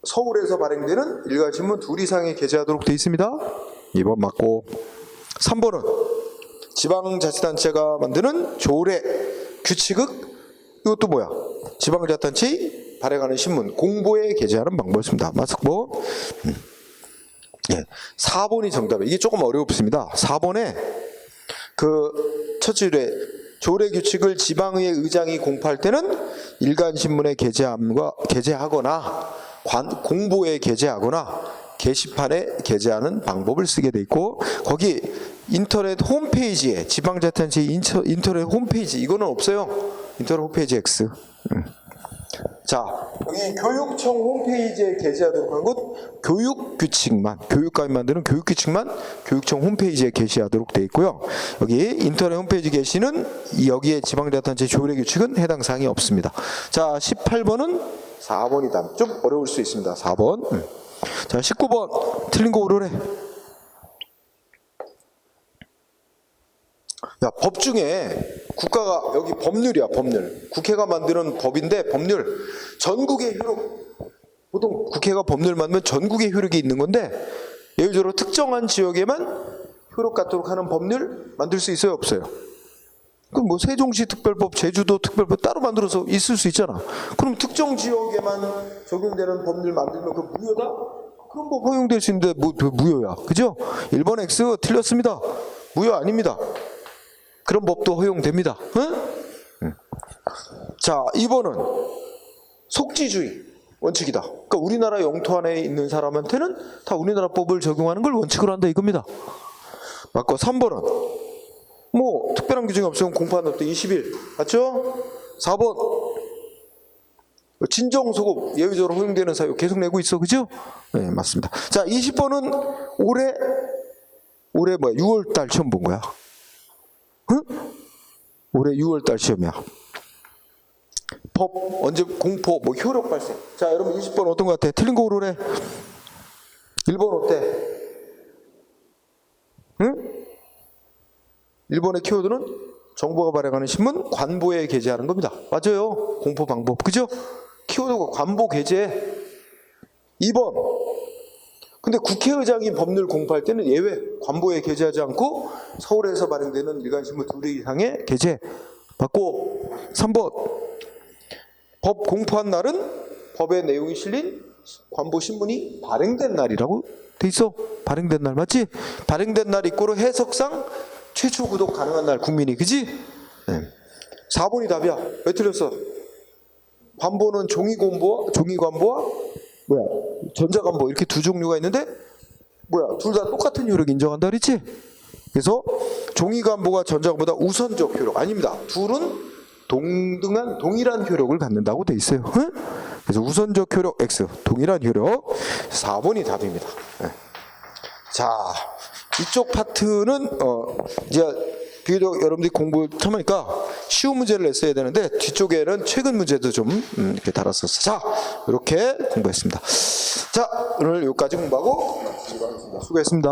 서울에서 발행되는 일간신문 2 이상에 게재하도록 되어 있습니다. 2번 맞고 3번은 지방자치단체가 만드는 조례, 규칙은 이것도 뭐야? 지방자치단체의 발행하는 신문, 공보에 게재하는 방법이었습니다. 맞고 4번이 정답이에요. 이게 조금 어렵습니다. 4번에 그 첫 줄에 조례 규칙을 지방의회 의장이 공포할 때는 일간신문에 게재하거나 공보에 게재하거나 게시판에 게재하는 방법을 쓰게 돼 있고 거기 인터넷 홈페이지에 지방자치단체 인터넷 홈페이지 이거는 없어요. 인터넷 홈페이지 X. 자, 여기 교육청 홈페이지에 게시하도록 한 것 교육규칙만, 교육감이 만드는 교육규칙만 교육청 홈페이지에 게시하도록 되어 있고요. 여기 인터넷 홈페이지 게시는 여기에 지방자치단체 조례규칙은 해당 사항이 없습니다. 자, 18번은 4번이다. 좀 어려울 수 있습니다. 4번. 자, 19번 틀린 거 오르래. 야, 법 중에 국가가 여기 법률이야. 법률. 국회가 만드는 법인데 법률 전국의 효력. 보통 국회가 법률 만들면 전국의 효력이 있는 건데 예를 들어 특정한 지역에만 효력 갖도록 하는 법률 만들 수 있어요? 없어요? 그럼 뭐 세종시 특별법, 제주도 특별법 따로 만들어서 있을 수 있잖아. 그럼 특정 지역에만 적용되는 법률 만들면 그 무효다? 그럼 뭐 허용될 수 있는데 뭐 무효야. 그죠? 1번 X 틀렸습니다. 무효 아닙니다. 그런 법도 허용됩니다. 응? 자, 2번은 속지주의 원칙이다. 그러니까 우리나라 영토 안에 있는 사람한테는 다 우리나라 법을 적용하는 걸 원칙으로 한다 이겁니다. 맞고 3번은 뭐 특별한 규정이 없으면 공포한 법도 20일. 맞죠? 4번 진정소급 예외적으로 허용되는 사유 계속 내고 있어, 그죠? 네, 맞습니다. 자, 20번은 올해 뭐야? 6월달 시험 본 거야. 응? 올해 6월달 시험이야. 법 언제 공포 뭐 효력 발생. 자, 여러분 20번 어떤 것 같아? 틀린 거 고르래. 1번 어때? 응? 1번의 키워드는 정부가 발행하는 신문 관보에 게재하는 겁니다. 맞아요. 공포 방법. 그죠? 키워드가 관보 게재. 2번. 근데 국회의장이 법률 공포할 때는 예외. 관보에 게재하지 않고 서울에서 발행되는 일간신문 2개 이상의 게재. 맞고. 3번. 법 공포한 날은 법의 내용이 실린 관보 신문이 발행된 날이라고 돼 있어. 발행된 날 맞지? 발행된 날 이꼬르 해석상 최초 구독 가능한 날 국민이, 그지? 네. 4번이 답이야. 왜 틀렸어? 관보는 종이관보와 뭐야 전자관보 이렇게 두 종류가 있는데 뭐야 둘 다 똑같은 효력 인정한다 그랬지? 그래서 종이관보가 전자관보다 우선적 효력 아닙니다. 둘은 동일한 효력을 갖는다고 돼 있어요. 응? 그래서 우선적 효력 X, 동일한 효력 4번이 답입니다. 네. 자, 이쪽 파트는 이제 비교적 여러분들이 공부 참 하니까 쉬운 문제를 냈어야 되는데 뒤쪽에는 최근 문제도 좀 이렇게 달았었어요. 자, 이렇게 공부했습니다. 자, 오늘 여기까지 공부하고 수고하셨습니다.